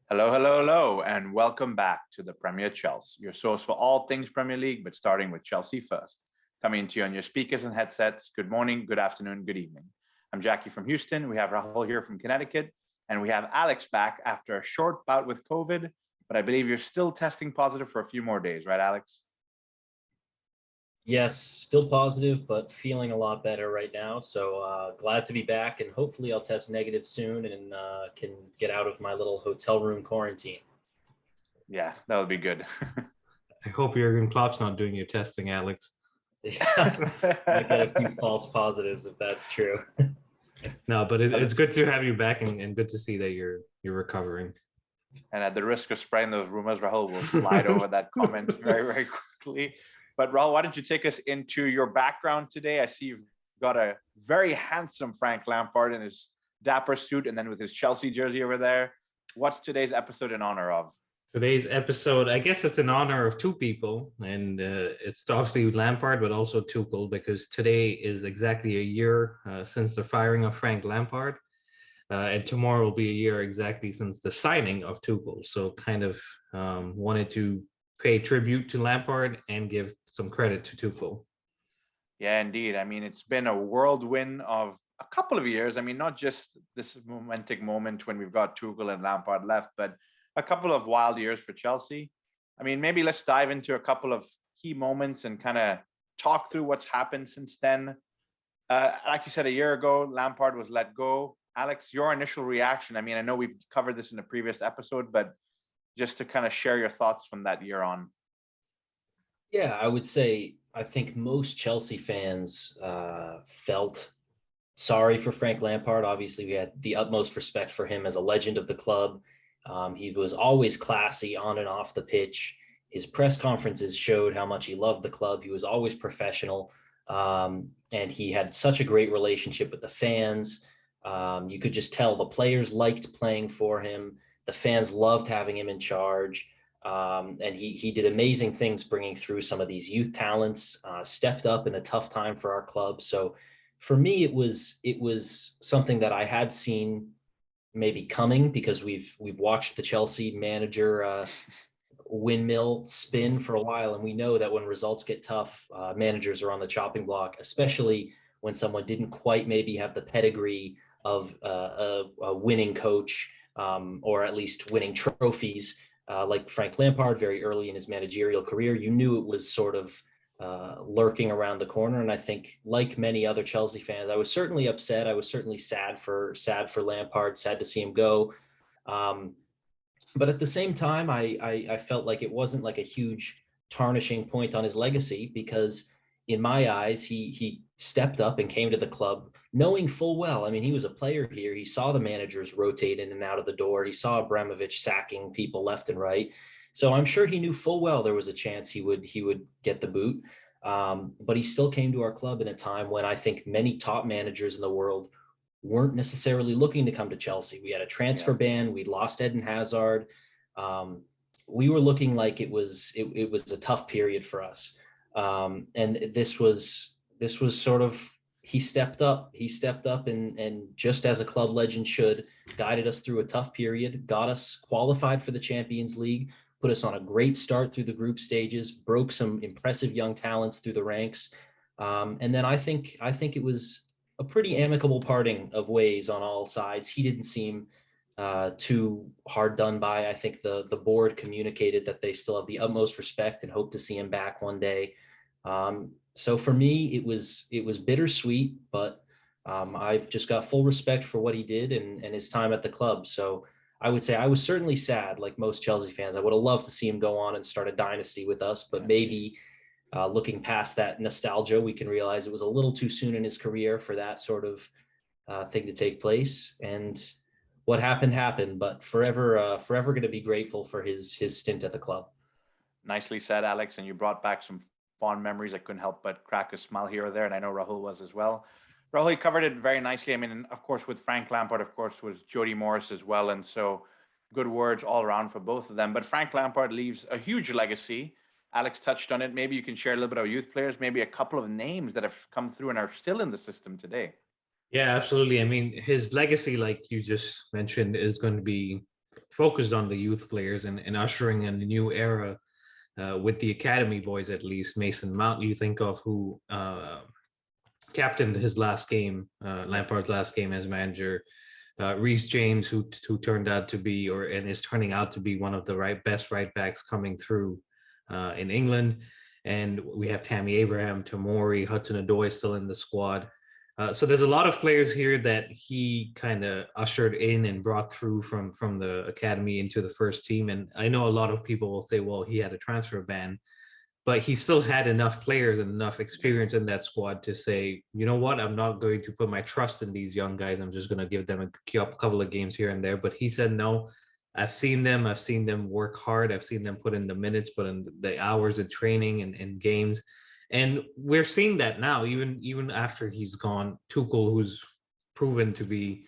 Hello, hello, hello, and welcome back to the Premier Chelsea, your source for all things Premier League, but starting with Chelsea first. Coming to you on your speakers and headsets. Good morning, good afternoon, good evening. I'm Jackie from Houston. We have Rahul here from Connecticut, and we have Alex back after a short bout with COVID, but I believe you're still testing positive for a few more days, right, Alex? Yes, still positive, but feeling a lot better right now. So glad to be back, and hopefully I'll test negative soon and can get out of my little hotel room quarantine. Yeah, that would be good. I hope Jurgen Klopp's not doing your testing, Alex. Yeah, I get a few false positives if that's true. No, but it's good to have you back and good to see that you're recovering. And at the risk of spreading those rumors, Rahul will slide over that comment very, very quickly. But Rahul, why don't you take us into your background today? I see you've got a very handsome Frank Lampard in his dapper suit and then with his Chelsea jersey over there. What's today's episode in honor of? Today's episode, I guess it's in honor of two people, and it's obviously Lampard, but also Tuchel, because today is exactly a year since the firing of Frank Lampard, and tomorrow will be a year exactly since the signing of Tuchel. So kind of wanted to pay tribute to Lampard and give some credit to Tuchel. Yeah, indeed. I mean, it's been a whirlwind of a couple of years. I mean, not just this momentous moment when we've got Tuchel and Lampard left, but a couple of wild years for Chelsea. I mean, maybe let's dive into a couple of key moments and kind of talk through what's happened since then. Like you said, a year ago, Lampard was let go. Alex, your initial reaction? I mean, I know we've covered this in a previous episode, but just to kind of share your thoughts from that year on. Yeah, I would say I think most Chelsea fans felt sorry for Frank Lampard. Obviously, we had the utmost respect for him as a legend of the club. He was always classy on and off the pitch. His press conferences showed how much he loved the club. He was always professional, and he had such a great relationship with the fans. You could just tell the players liked playing for him. The fans loved having him in charge. And he did amazing things bringing through some of these youth talents, stepped up in a tough time for our club. So for me, it was something that I had seen maybe coming because we've watched the Chelsea manager windmill spin for a while, and we know that when results get tough, managers are on the chopping block, especially when someone didn't quite maybe have the pedigree of a winning coach, or at least winning trophies, like Frank Lampard very early in his managerial career. You knew it was sort of lurking around the corner. And I think, like many other Chelsea fans, I was certainly upset. I was certainly sad for Lampard, sad to see him go. But at the same time, I felt like it wasn't like a huge tarnishing point on his legacy, because in my eyes, he stepped up and came to the club knowing full well. I mean, he was a player here. He saw the managers rotate in and out of the door. He saw Abramovich sacking people left and right. So I'm sure he knew full well there was a chance he would get the boot. But he still came to our club in a time when I think many top managers in the world weren't necessarily looking to come to Chelsea. We had a transfer ban. We lost Eden Hazard. We were looking like it was a tough period for us. And this was sort of, he stepped up and just as a club legend should, guided us through a tough period, got us qualified for the Champions League, put us on a great start through the group stages, broke some impressive young talents through the ranks. And then I think it was a pretty amicable parting of ways on all sides. He didn't seem too hard done by. I think the board communicated that they still have the utmost respect and hope to see him back one day. So for me, it was bittersweet, but I've just got full respect for what he did and his time at the club. So I would say I was certainly sad, like most Chelsea fans. I would have loved to see him go on and start a dynasty with us, but maybe looking past that nostalgia, we can realize it was a little too soon in his career for that sort of thing to take place. And what happened, but forever going to be grateful for his stint at the club. Nicely said, Alex. And you brought back some fond memories. I couldn't help but crack a smile here or there. And I know Rahul was as well. Rahul, you covered it very nicely. I mean, of course, with Frank Lampard, of course, was Jody Morris as well. And so good words all around for both of them. But Frank Lampard leaves a huge legacy. Alex touched on it. Maybe you can share a little bit of youth players, maybe a couple of names that have come through and are still in the system today. Yeah, absolutely. I mean, his legacy, like you just mentioned, is going to be focused on the youth players and ushering in a new era with the academy boys, at least. Mason Mount, you think of, who captained his last game, Lampard's last game as manager. Reece James, who turned out to be, and is turning out to be, one of the best right backs coming through in England. And we have Tammy Abraham, Tomori, Hudson-Odoi still in the squad. So there's a lot of players here that he kind of ushered in and brought through from the academy into the first team. And I know a lot of people will say, well, he had a transfer ban, but he still had enough players and enough experience in that squad to say, you know what, I'm not going to put my trust in these young guys. I'm just going to give them a couple of games here and there. But he said, no, I've seen them work hard. I've seen them put in the minutes, put in the hours of training and games. And we're seeing that now, even after he's gone. Tuchel, who's proven to be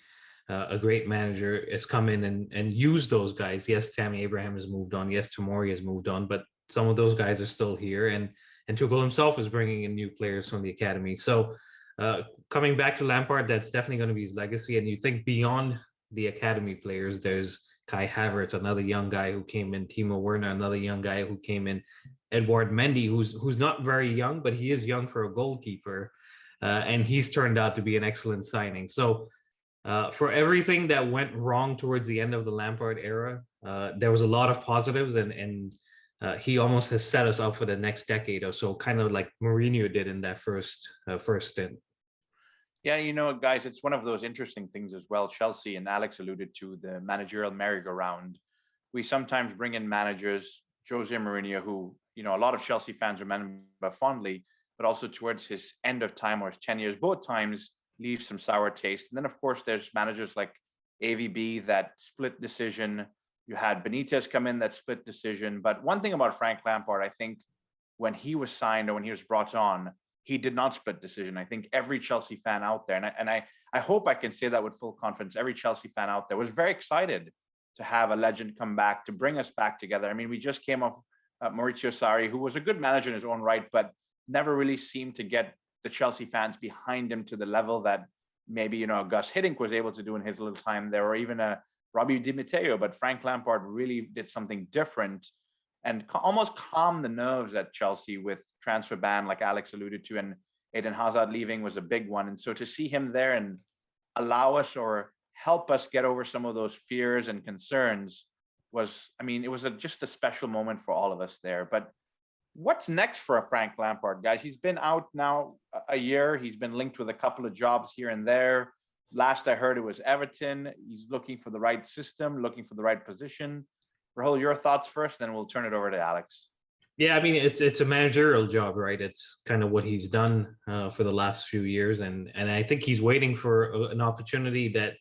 a great manager, has come in and used those guys. Yes, Tammy Abraham has moved on. Yes, Tomori has moved on, but some of those guys are still here. And Tuchel himself is bringing in new players from the academy. So coming back to Lampard, that's definitely going to be his legacy. And you think beyond the academy players, there's Kai Havertz, another young guy who came in, Timo Werner, another young guy who came in, Edouard Mendy, who's not very young, but he is young for a goalkeeper. And he's turned out to be an excellent signing. So for everything that went wrong towards the end of the Lampard era, there was a lot of positives, and he almost has set us up for the next decade or so, kind of like Mourinho did in that first stint. Yeah, you know, guys, it's one of those interesting things as well. Chelsea, and Alex alluded to the managerial merry-go-round. We sometimes bring in managers, Jose Mourinho, who, you know, a lot of Chelsea fans remember fondly, but also towards his end of time or his 10 years, both times leave some sour taste. And then, of course, there's managers like AVB, that split decision. You had Benitez come in, that split decision. But one thing about Frank Lampard, I think when he was signed or when he was brought on, he did not split decision. I think every Chelsea fan out there, and I hope I can say that with full confidence, every Chelsea fan out there was very excited to have a legend come back, to bring us back together. I mean, we just came off Maurizio Sarri, who was a good manager in his own right, but never really seemed to get the Chelsea fans behind him to the level that maybe, you know, Gus Hiddink was able to do in his little time there, or even a Robbie Di Matteo. But Frank Lampard really did something different and almost calmed the nerves at Chelsea with transfer ban, like Alex alluded to, and Eden Hazard leaving was a big one. And so to see him there and allow us or help us get over some of those fears and concerns was, I mean, it was just a special moment for all of us there. But what's next for a Frank Lampard, guys? He's been out now a year. He's been linked with a couple of jobs here and there. Last I heard, it was Everton. He's looking for the right system, looking for the right position. Rahul, your thoughts first, then we'll turn it over to Alex. Yeah, I mean, it's a managerial job, right? It's kind of what he's done for the last few years, and I think he's waiting for an opportunity that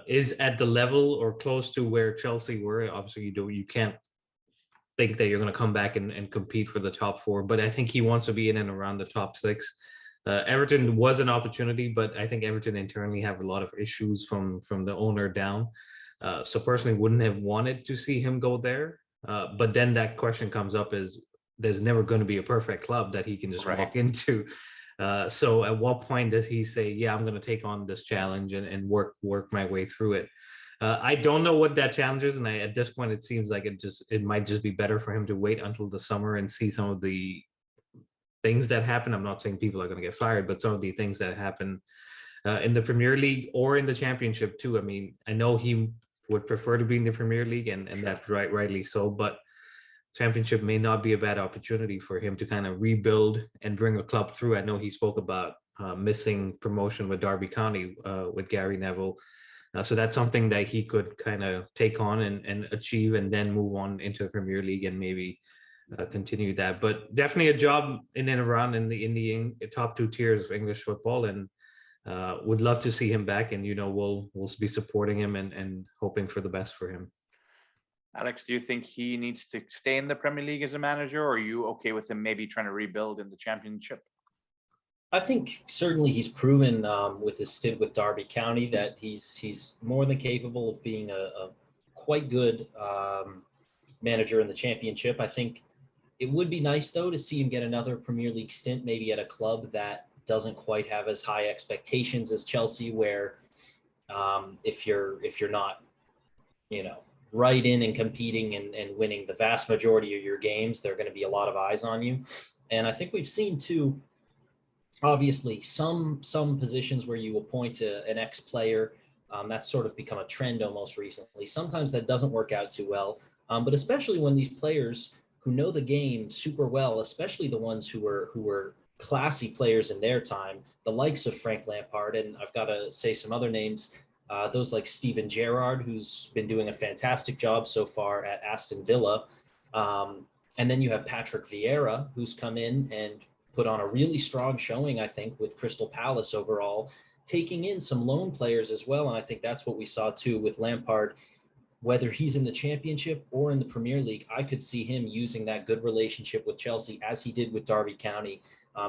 is at the level or close to where Chelsea were. Obviously, you can't think that you're going to come back and compete for the top four, but I think he wants to be in and around the top six. Everton was an opportunity, but I think Everton internally have a lot of issues from the owner down. So personally, wouldn't have wanted to see him go there. But then that question comes up: is there's never going to be a perfect club that he can just walk into. So at what point does he say, yeah, I'm going to take on this challenge and work my way through it? I don't know what that challenge is, and at this point, it seems like it might just be better for him to wait until the summer and see some of the things that happen. I'm not saying people are going to get fired, but some of the things that happen in the Premier League or in the Championship too. I mean, I know he would prefer to be in the Premier League, and that's rightly so, but Championship may not be a bad opportunity for him to kind of rebuild and bring a club through. I know he spoke about missing promotion with Derby County with Gary Neville. So that's something that he could kind of take on and achieve, and then move on into the Premier League and maybe continue that. But definitely a job in and around in the top two tiers of English football, and would love to see him back. And, you know, we'll be supporting him and hoping for the best for him. Alex, do you think he needs to stay in the Premier League as a manager, or are you okay with him maybe trying to rebuild in the Championship? I think certainly he's proven with his stint with Derby County that he's more than capable of being a quite good manager in the Championship. I think it would be nice, though, to see him get another Premier League stint, maybe at a club that doesn't quite have as high expectations as Chelsea, where if you're not right in and competing and winning the vast majority of your games, there are going to be a lot of eyes on you. And I think we've seen too, obviously, some positions where you appoint an ex-player, that's sort of become a trend almost recently. Sometimes that doesn't work out too well, but especially when these players who know the game super well, especially the ones who were classy players in their time, the likes of Frank Lampard, and I've got to say some other names, those like Steven Gerrard, who's been doing a fantastic job so far at Aston Villa. And then you have Patrick Vieira, who's come in and put on a really strong showing, I think, with Crystal Palace overall, taking in some loan players as well. And I think that's what we saw too with Lampard. Whether he's in the Championship or in the Premier League, I could see him using that good relationship with Chelsea, as he did with Derby County,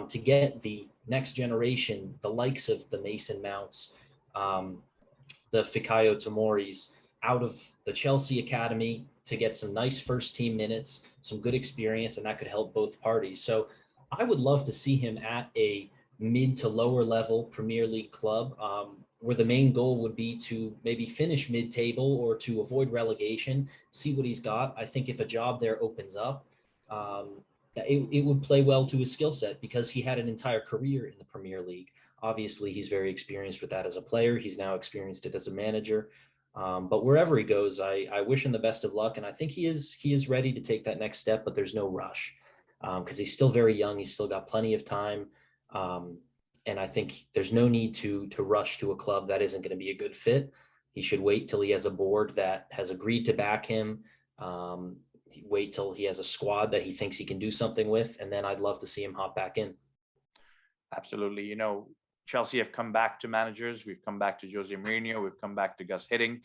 to get the next generation, the likes of the Mason Mounts, the Fikayo Tomoris, out of the Chelsea academy to get some nice first team minutes, some good experience, and that could help both parties. So I would love to see him at a mid to lower level Premier League club, where the main goal would be to maybe finish mid-table or to avoid relegation, see what he's got. I think if a job there opens up, it would play well to his skill set, because he had an entire career in the Premier League. Obviously, he's very experienced with that as a player. He's now experienced it as a manager. But wherever he goes, I wish him the best of luck. And I think he is ready to take that next step, but there's no rush, because he's still very young. He's still got plenty of time. And I think there's no need to rush to a club that isn't going to be a good fit. He should wait till he has a board that has agreed to back him. Wait till he has a squad that he thinks he can do something with. And then I'd love to see him hop back in. Absolutely. Chelsea have come back to managers. We've come back to Jose Mourinho. We've come back to Gus Hiddink.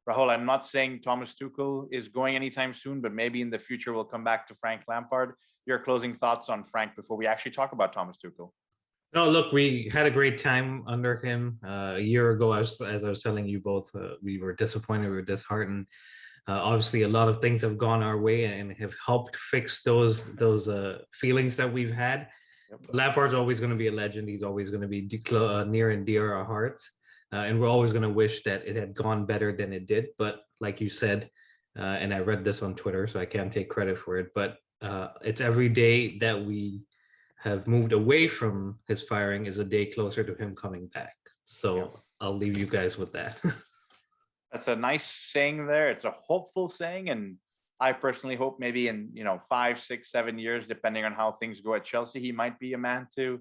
Rahul, I'm not saying Thomas Tuchel is going anytime soon, but maybe in the future we'll come back to Frank Lampard. Your closing thoughts on Frank before we actually talk about Thomas Tuchel? No, look, we had a great time under him. A year ago, as I was telling you both, we were disappointed, we were disheartened. Obviously, a lot of things have gone our way and have helped fix those feelings that we've had. Yep. Lampard's always going to be a legend. He's always going to be near and dear our hearts. And we're always going to wish that it had gone better than it did. But like you said, and I read this on Twitter, so I can't take credit for it, but it's every day that we have moved away from his firing is a day closer to him coming back. So Yep. I'll leave you guys with that. That's a nice saying there. It's a hopeful saying. And I personally hope maybe in 5, 6, 7 years, depending on how things go at Chelsea, he might be a man to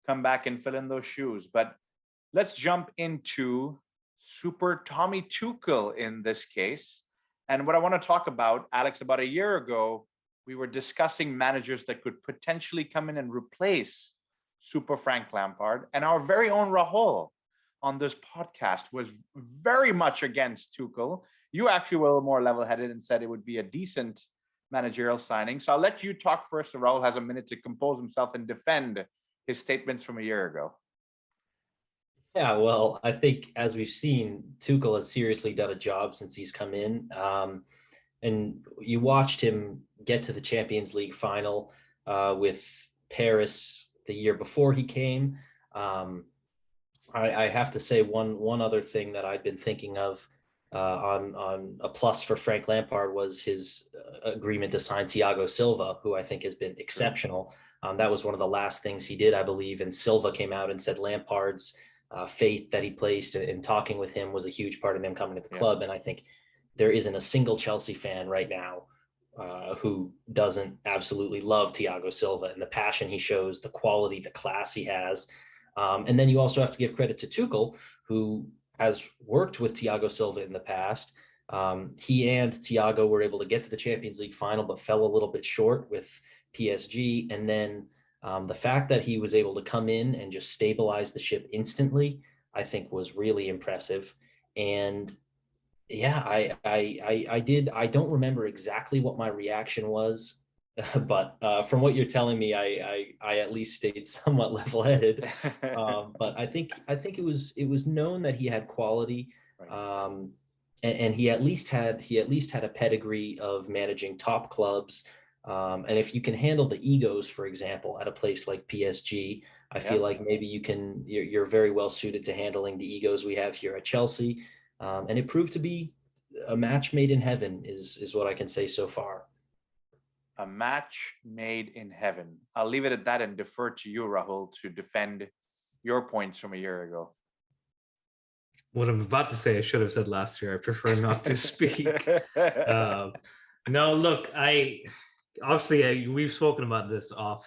come back and fill in those shoes. But let's jump into Super Tommy Tuchel in this case. And what I want to talk about, Alex, about a year ago, we were discussing managers that could potentially come in and replace Super Frank Lampard. And our very own Rahul on this podcast was very much against Tuchel. You actually were a little more level-headed and said it would be a decent managerial signing. So I'll let you talk first, and Rahul has a minute to compose himself and defend his statements from a year ago. Yeah, well, I think as we've seen, Tuchel has seriously done a job since he's come in. And you watched him get to the Champions League final with Paris the year before he came. I have to say one other thing that I've been thinking of on a plus for Frank Lampard was his agreement to sign Thiago Silva, who I think has been exceptional. That was one of the last things he did, I believe. And Silva came out and said Lampard's faith that he placed in talking with him was a huge part of him coming to the club. And I think there isn't a single Chelsea fan right now who doesn't absolutely love Thiago Silva and the passion he shows, the quality, the class he has. And then you also have to give credit to Tuchel, who has worked with Thiago Silva in the past. He and Thiago were able to get to the Champions League final, but fell a little bit short with PSG. And then the fact that he was able to come in and just stabilize the ship instantly, I think was really impressive. And yeah, I don't remember exactly what my reaction was, but from what you're telling me, I at least stayed somewhat level-headed. But I think it was known that he had quality, and he at least had a pedigree of managing top clubs. And if you can handle the egos, for example, at a place like PSG, I feel like maybe you're very well suited to handling the egos we have here at Chelsea. And it proved to be a match made in heaven is what I can say so far. A match made in heaven. I'll leave it at that and defer to you, Rahul, to defend your points from a year ago. What I'm about to say, I should have said last year. I prefer not to speak. No, look, we've spoken about this off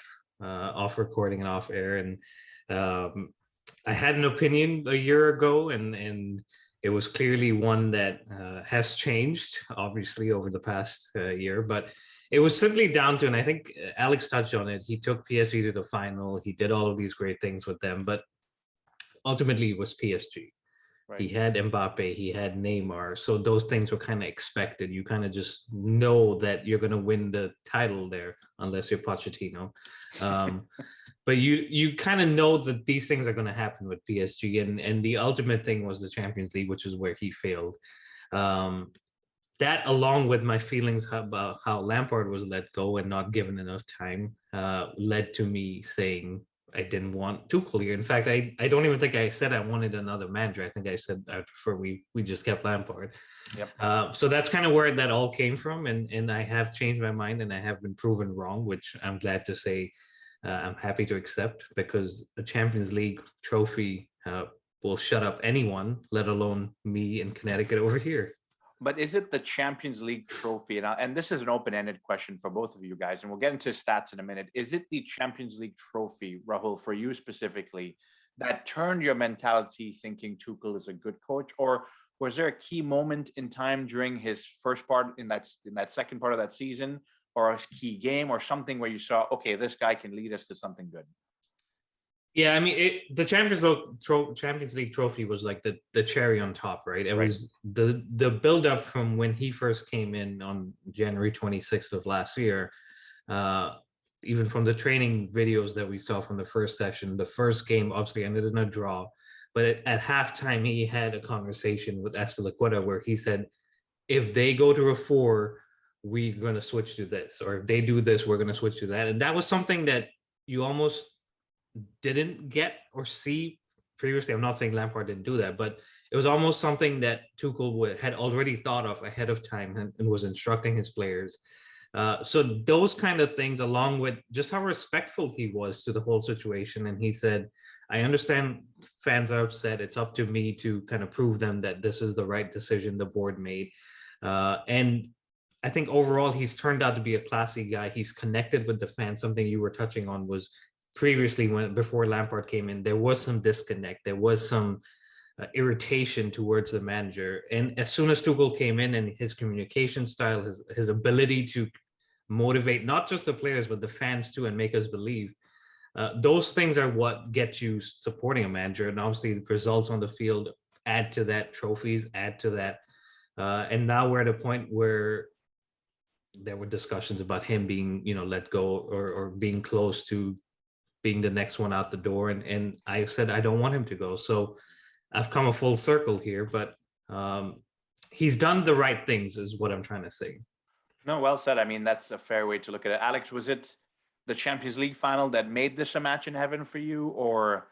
recording and off air, and I had an opinion a year ago, and it was clearly one that has changed, obviously, over the past year. But it was simply down to, and I think Alex touched on it, he took PSG to the final. He did all of these great things with them, but ultimately it was PSG. Right. He had Mbappe, he had Neymar. So those things were kind of expected. You kind of just know that you're going to win the title there, unless you're Pochettino. But you kind of know that these things are going to happen with PSG. And the ultimate thing was the Champions League, which is where he failed. That, along with my feelings about how Lampard was let go and not given enough time, led to me saying I didn't want Tuchel here. In fact, I don't even think I said I wanted another manager. I think I said I prefer we just kept Lampard. Yep. So that's kind of where that all came from. And I have changed my mind, and I have been proven wrong, which I'm glad to say I'm happy to accept, because a Champions League trophy will shut up anyone, let alone me in Connecticut over here. But is it the Champions League trophy? And this is an open-ended question for both of you guys, and we'll get into stats in a minute. Is it the Champions League trophy, Rahul, for you specifically, that turned your mentality thinking Tuchel is a good coach? Or was there a key moment in time during his first part in that second part of that season, or a key game or something where you saw, okay, this guy can lead us to something good? Yeah, I mean, the Champions League trophy was like the cherry on top, right? It was the build up from when he first came in on January 26th of last year. Even from the training videos that we saw from the first session, the first game obviously ended in a draw, but at halftime he had a conversation with Azpilicueta where he said, if they go to a 4, we're going to switch to this, or if they do this, we're going to switch to that. And that was something that you almost didn't get or see previously. I'm not saying Lampard didn't do that, but it was almost something that Tuchel had already thought of ahead of time and was instructing his players. So those kind of things, along with just how respectful he was to the whole situation. And he said, I understand fans are upset. It's up to me to kind of prove them that this is the right decision the board made. And I think overall, he's turned out to be a classy guy. He's connected with the fans. Something you were touching on was previously, before Lampard came in, there was some disconnect. There was some irritation towards the manager. And as soon as Tuchel came in, and his communication style, his ability to motivate not just the players, but the fans too, and make us believe, those things are what get you supporting a manager. And obviously the results on the field add to that, trophies add to that. And now we're at a point where there were discussions about him being, let go or being close to being the next one out the door. And I said, I don't want him to go. So I've come a full circle here, but he's done the right things is what I'm trying to say. No, well said. I mean, that's a fair way to look at it. Alex, was it the Champions League final that made this a match in heaven for you? Or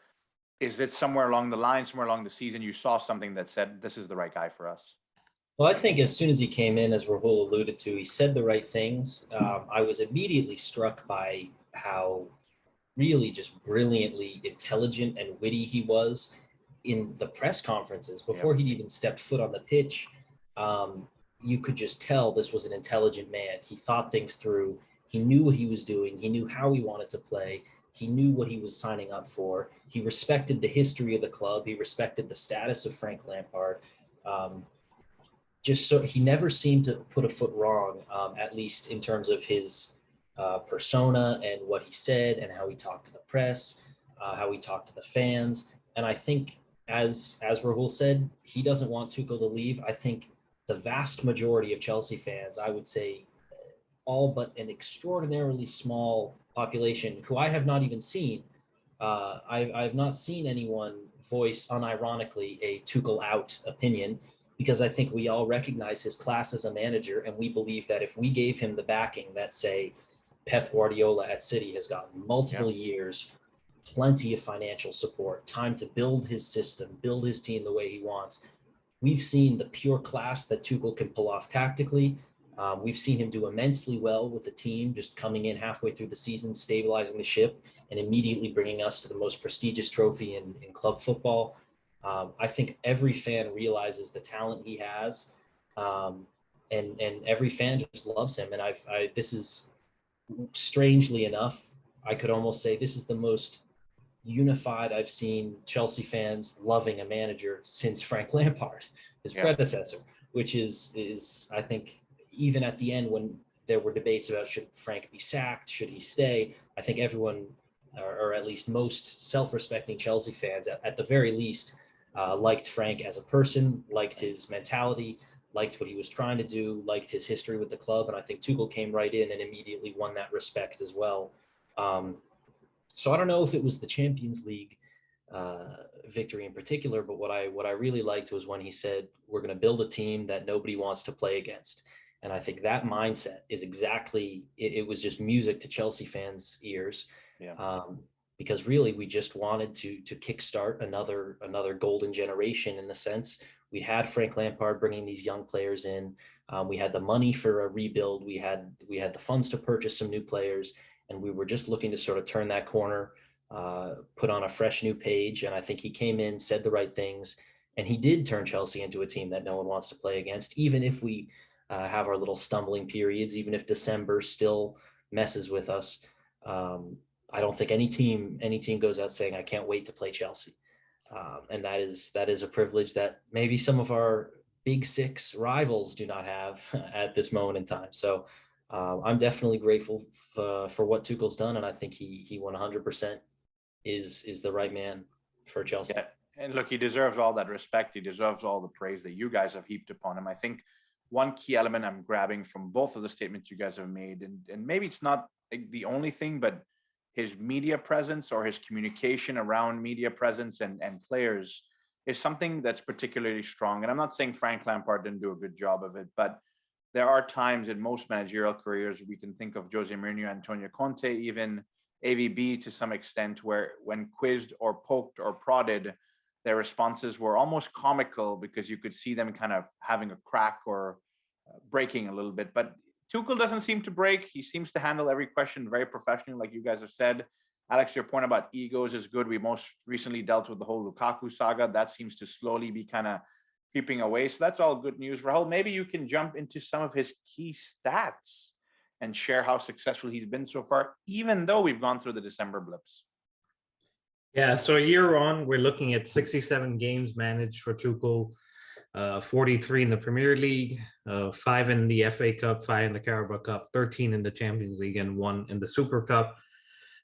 is it somewhere along the line, somewhere along the season, you saw something that said, this is the right guy for us? Well, I think as soon as he came in, as Rahul alluded to, he said the right things. I was immediately struck by how really just brilliantly intelligent and witty he was in the press conferences before he'd even stepped foot on the pitch. You could just tell this was an intelligent man. He thought things through. He knew what he was doing. He knew how he wanted to play. He knew what he was signing up for. He respected the history of the club. He respected the status of Frank Lampard. Just so he never seemed to put a foot wrong, at least in terms of his persona and what he said and how he talked to the press, how he talked to the fans. And I think, as Rahul said, he doesn't want Tuchel to leave. I think the vast majority of Chelsea fans, I would say all but an extraordinarily small population who I have not even seen, I've not seen anyone voice unironically a Tuchel out opinion, because I think we all recognize his class as a manager, and we believe that if we gave him the backing that, say, Pep Guardiola at City has gotten multiple years, plenty of financial support, time to build his system, build his team the way he wants, we've seen the pure class that Tuchel can pull off tactically. We've seen him do immensely well with the team, just coming in halfway through the season, stabilizing the ship, and immediately bringing us to the most prestigious trophy in club football. I think every fan realizes the talent he has, and every fan just loves him. And this is, strangely enough, I could almost say this is the most unified I've seen Chelsea fans loving a manager since Frank Lampard, his predecessor, which is I think, even at the end when there were debates about should Frank be sacked, should he stay, I think everyone, or at least most self-respecting Chelsea fans, at the very least, liked Frank as a person, liked his mentality, liked what he was trying to do, liked his history with the club. And I think Tuchel came right in and immediately won that respect as well. So I don't know if it was the Champions League victory in particular, but what I really liked was when he said, we're going to build a team that nobody wants to play against. And I think that mindset is exactly, it was just music to Chelsea fans' ears. Because really we just wanted to kickstart another golden generation, in the sense we had Frank Lampard bringing these young players in. We had the money for a rebuild. We had the funds to purchase some new players, and we were just looking to sort of turn that corner, put on a fresh new page. And I think he came in, said the right things, and he did turn Chelsea into a team that no one wants to play against, even if we have our little stumbling periods, even if December still messes with us. I don't think any team goes out saying, I can't wait to play Chelsea. And that is a privilege that maybe some of our big six rivals do not have at this moment in time. So I'm definitely grateful for what Tuchel's done. And I think he 100% is the right man for Chelsea. Yeah. And look, he deserves all that respect. He deserves all the praise that you guys have heaped upon him. I think one key element I'm grabbing from both of the statements you guys have made, and maybe it's not the only thing, but his media presence, or his communication around media presence and players, is something that's particularly strong. And I'm not saying Frank Lampard didn't do a good job of it, but there are times in most managerial careers, we can think of Jose Mourinho, Antonio Conte, even AVB to some extent, where when quizzed or poked or prodded, their responses were almost comical, because you could see them kind of having a crack or breaking a little bit. But Tuchel doesn't seem to break. He seems to handle every question very professionally, like you guys have said. Alex, your point about egos is good. We most recently dealt with the whole Lukaku saga. That seems to slowly be kind of creeping away. So that's all good news. Rahul, maybe you can jump into some of his key stats and share how successful he's been so far, even though we've gone through the December blips. Yeah, so a year on, we're looking at 67 games managed for Tuchel, 43 in the Premier League, 5 in the FA Cup, 5 in the Carabao Cup, 13 in the Champions League, and 1 in the Super Cup.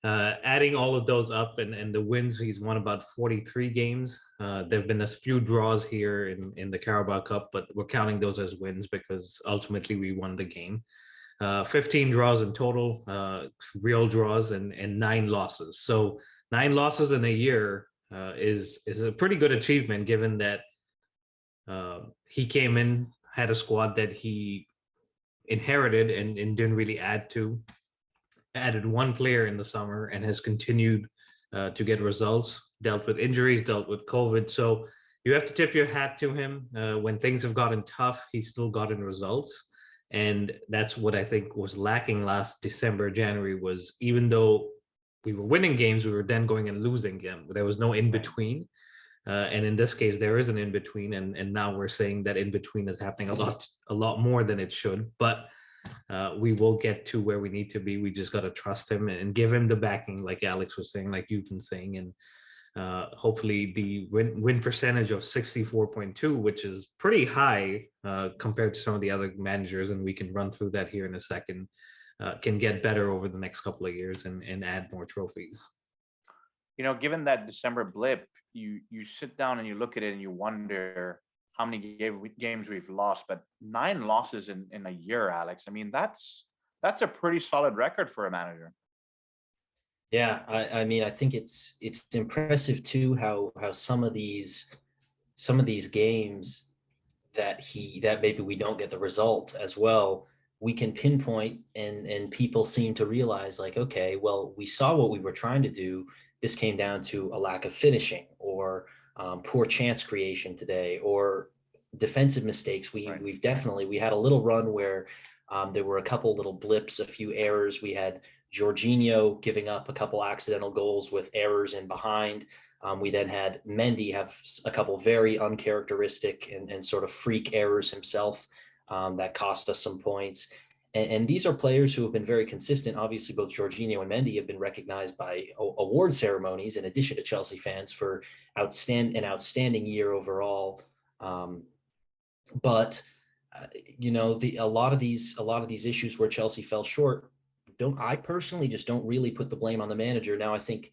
Adding all of those up and the wins, he's won about 43 games. There have been a few draws here in the Carabao Cup, but we're counting those as wins because ultimately we won the game. 15 draws in total, real draws, and 9 losses. So 9 losses in a year is a pretty good achievement, given that he came in, had a squad that he inherited and didn't really add to. Added 1 player in the summer and has continued to get results, dealt with injuries, dealt with COVID. So you have to tip your hat to him. When things have gotten tough, he's still gotten results. And that's what I think was lacking last December, January, was even though we were winning games, we were then going and losing them. There was no in-between. And in this case, there is an in-between. And now we're saying that in-between is happening a lot more than it should. But we will get to where we need to be. We just got to trust him and give him the backing, like Alex was saying, like you've been saying. And hopefully the win percentage of 64.2, which is pretty high compared to some of the other managers, and we can run through that here in a second, can get better over the next couple of years and add more trophies. You know, given that December blip, you sit down and you look at it and you wonder how many games we've lost, but 9 losses in a year, Alex. I mean, that's a pretty solid record for a manager. Yeah, I mean, I think it's impressive too how some of these games that maybe we don't get the result as well, we can pinpoint, and people seem to realize, like, okay, well, we saw what we were trying to do. This came down to a lack of finishing, or poor chance creation today, or defensive mistakes. We had a little run where there were a couple little blips, a few errors. We had Jorginho giving up a couple accidental goals with errors in behind. We then had Mendy have a couple very uncharacteristic and sort of freak errors himself that cost us some points. And these are players who have been very consistent. Obviously, both Jorginho and Mendy have been recognized by award ceremonies, in addition to Chelsea fans, for an outstanding year overall. But a lot of these issues where Chelsea fell short, I personally just don't really put the blame on the manager. Now, I think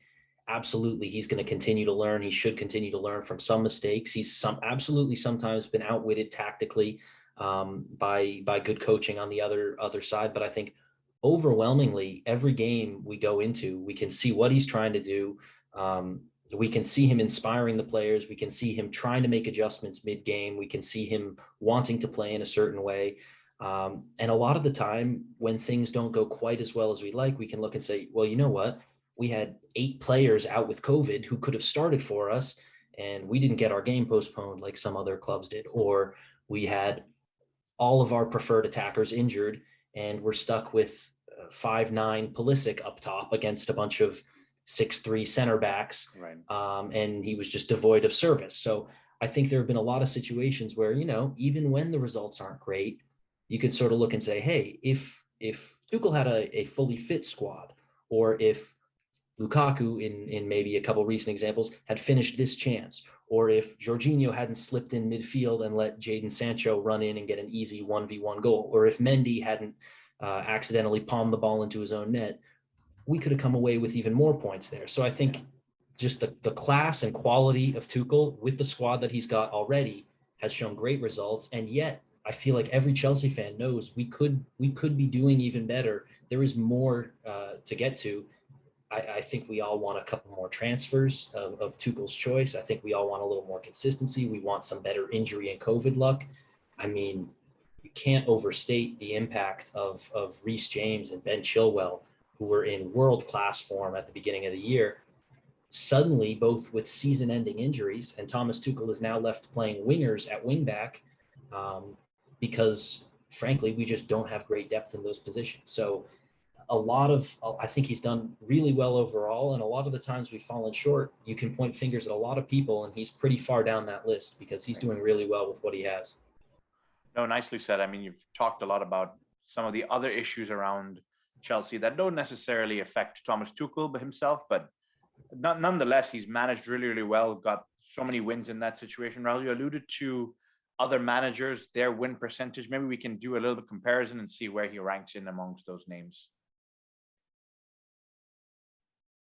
absolutely he's going to continue to learn. He should continue to learn from some mistakes. He's absolutely sometimes been outwitted tactically by good coaching on the other side. But I think overwhelmingly every game we go into, we can see what he's trying to do. We can see him inspiring the players. We can see him trying to make adjustments mid-game. We can see him wanting to play in a certain way. And a lot of the time when things don't go quite as well as we'd like, we can look and say, well, you know what? We had 8 players out with COVID who could have started for us, and we didn't get our game postponed like some other clubs did. Or we had all of our preferred attackers injured, and we're stuck with 5'9" Pulisic up top against a bunch of 6'3" center backs. Right. And he was just devoid of service. So I think there have been a lot of situations where, even when the results aren't great, you could sort of look and say, hey, if Tuchel had a fully fit squad, or if Lukaku, in maybe a couple recent examples, had finished this chance, or if Jorginho hadn't slipped in midfield and let Jadon Sancho run in and get an easy 1v1 goal, or if Mendy hadn't accidentally palmed the ball into his own net, we could have come away with even more points there. So I think just the class and quality of Tuchel with the squad that he's got already has shown great results. And yet I feel like every Chelsea fan knows we could be doing even better. There is more to get to. I think we all want a couple more transfers of Tuchel's choice. I think we all want a little more consistency. We want some better injury and COVID luck. I mean, you can't overstate the impact of Reece James and Ben Chilwell, who were in world-class form at the beginning of the year, suddenly both with season-ending injuries, and Thomas Tuchel is now left playing wingers at wing-back because, frankly, we just don't have great depth in those positions. So I think he's done really well overall, and a lot of the times we've fallen short, you can point fingers at a lot of people, and he's pretty far down that list because he's doing really well with what he has. No, nicely said. I mean, you've talked a lot about some of the other issues around Chelsea that don't necessarily affect Thomas Tuchel but himself, but nonetheless, he's managed really, really well, got so many wins in that situation. Raul, you alluded to other managers, their win percentage. Maybe we can do a little bit of comparison and see where he ranks in amongst those names.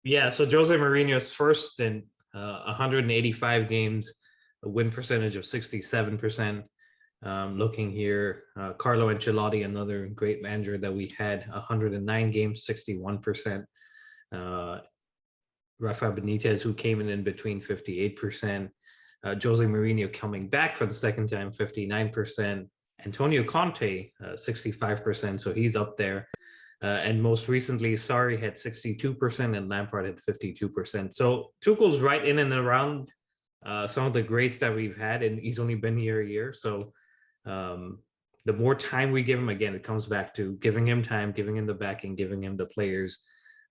Yeah, so Jose Mourinho's first in 185 games, a win percentage of 67%. Looking here, Carlo Ancelotti, another great manager that we had, 109 games, 61%. Rafa Benitez, who came in between, 58%. Jose Mourinho coming back for the second time, 59%. Antonio Conte, 65%, so he's up there. And most recently, Sarri had 62% and Lampard had 52%. So Tuchel's right in and around some of the greats that we've had, and he's only been here a year. So the more time we give him, again, it comes back to giving him time, giving him the backing, giving him the players,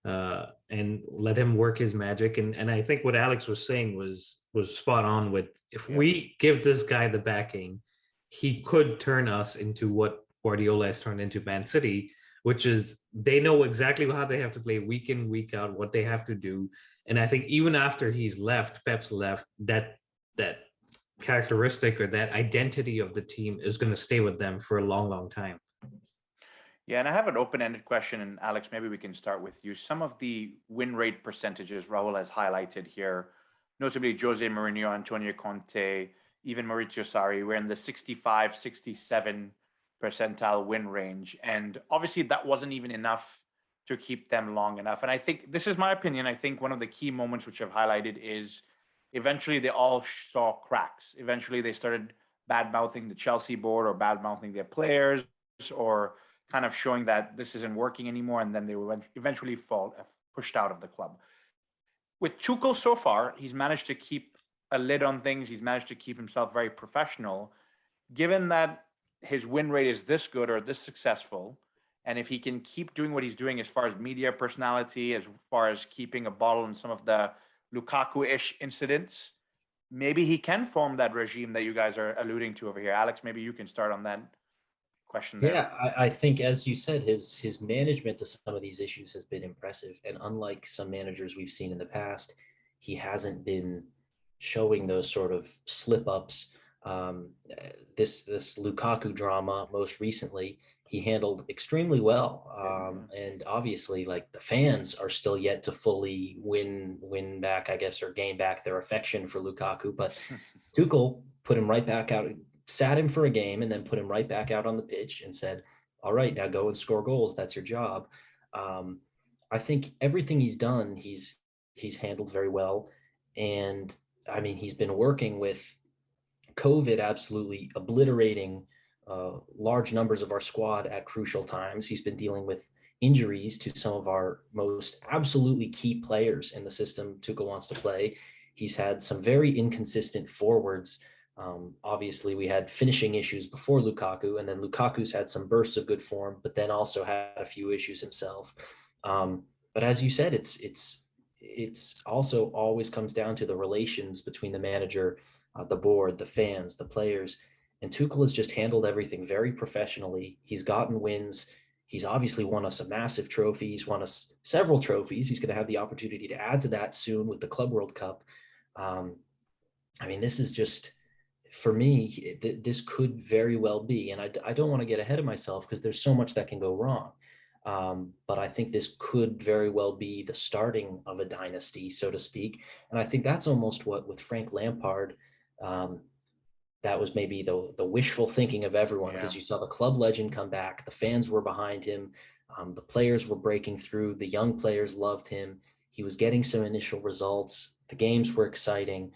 and let him work his magic. And I think what Alex was saying was spot on with, if we give this guy the backing, he could turn us into what Guardiola has turned into Man City, which is they know exactly how they have to play week in, week out, what they have to do. And I think even after Pep's left, that characteristic or that identity of the team is going to stay with them for a long, long time. Yeah, and I have an open-ended question, and Alex, maybe we can start with you. Some of the win rate percentages Raul has highlighted here, notably Jose Mourinho, Antonio Conte, even Maurizio Sarri, we're in the 65, 67 percentile win range. And obviously that wasn't even enough to keep them long enough. And I think, this is my opinion, I think one of the key moments which I've highlighted is eventually they all saw cracks. Eventually they started bad-mouthing the Chelsea board or bad-mouthing their players, or kind of showing that this isn't working anymore. And then they will eventually pushed out of the club. With Tuchel so far, he's managed to keep a lid on things. He's managed to keep himself very professional. given that his win rate is this good or this successful, and if he can keep doing what he's doing as far as media personality, as far as keeping a bottle in some of the Lukaku-ish incidents, maybe he can form that regime that you guys are alluding to over here. Alex, maybe you can start on that question there. Yeah, I think, as you said, his management to some of these issues has been impressive. And unlike some managers we've seen in the past, he hasn't been showing those sort of slip ups. This Lukaku drama most recently, he handled extremely well. And obviously, like, the fans are still yet to fully win back, I guess, or gain back their affection for Lukaku. But Tuchel put him right back out, sat him for a game, and then put him right back out on the pitch and said, all right, now go and score goals. That's your job. I think everything he's done, he's handled very well. And I mean, he's been working with COVID absolutely obliterating large numbers of our squad at crucial times. He's been dealing with injuries to some of our most absolutely key players in the system Tuchel wants to play. He's had some very inconsistent forwards. Obviously, we had finishing issues before Lukaku, and then Lukaku's had some bursts of good form, but then also had a few issues himself. But as you said, it's also always comes down to the relations between the manager, the board, the fans, the players. And Tuchel has just handled everything very professionally. He's gotten wins. He's obviously won us a massive trophy. He's won us several trophies. He's going to have the opportunity to add to that soon with the Club World Cup. I mean, this is just, for me, this could very well be, and I don't want to get ahead of myself because there's so much that can go wrong. But I think this could very well be the starting of a dynasty, so to speak. And I think that's almost what, with Frank Lampard, that was maybe the wishful thinking of everyone, because you saw the club legend come back, the fans were behind him, the players were breaking through, the young players loved him, he was getting some initial results, the games were exciting,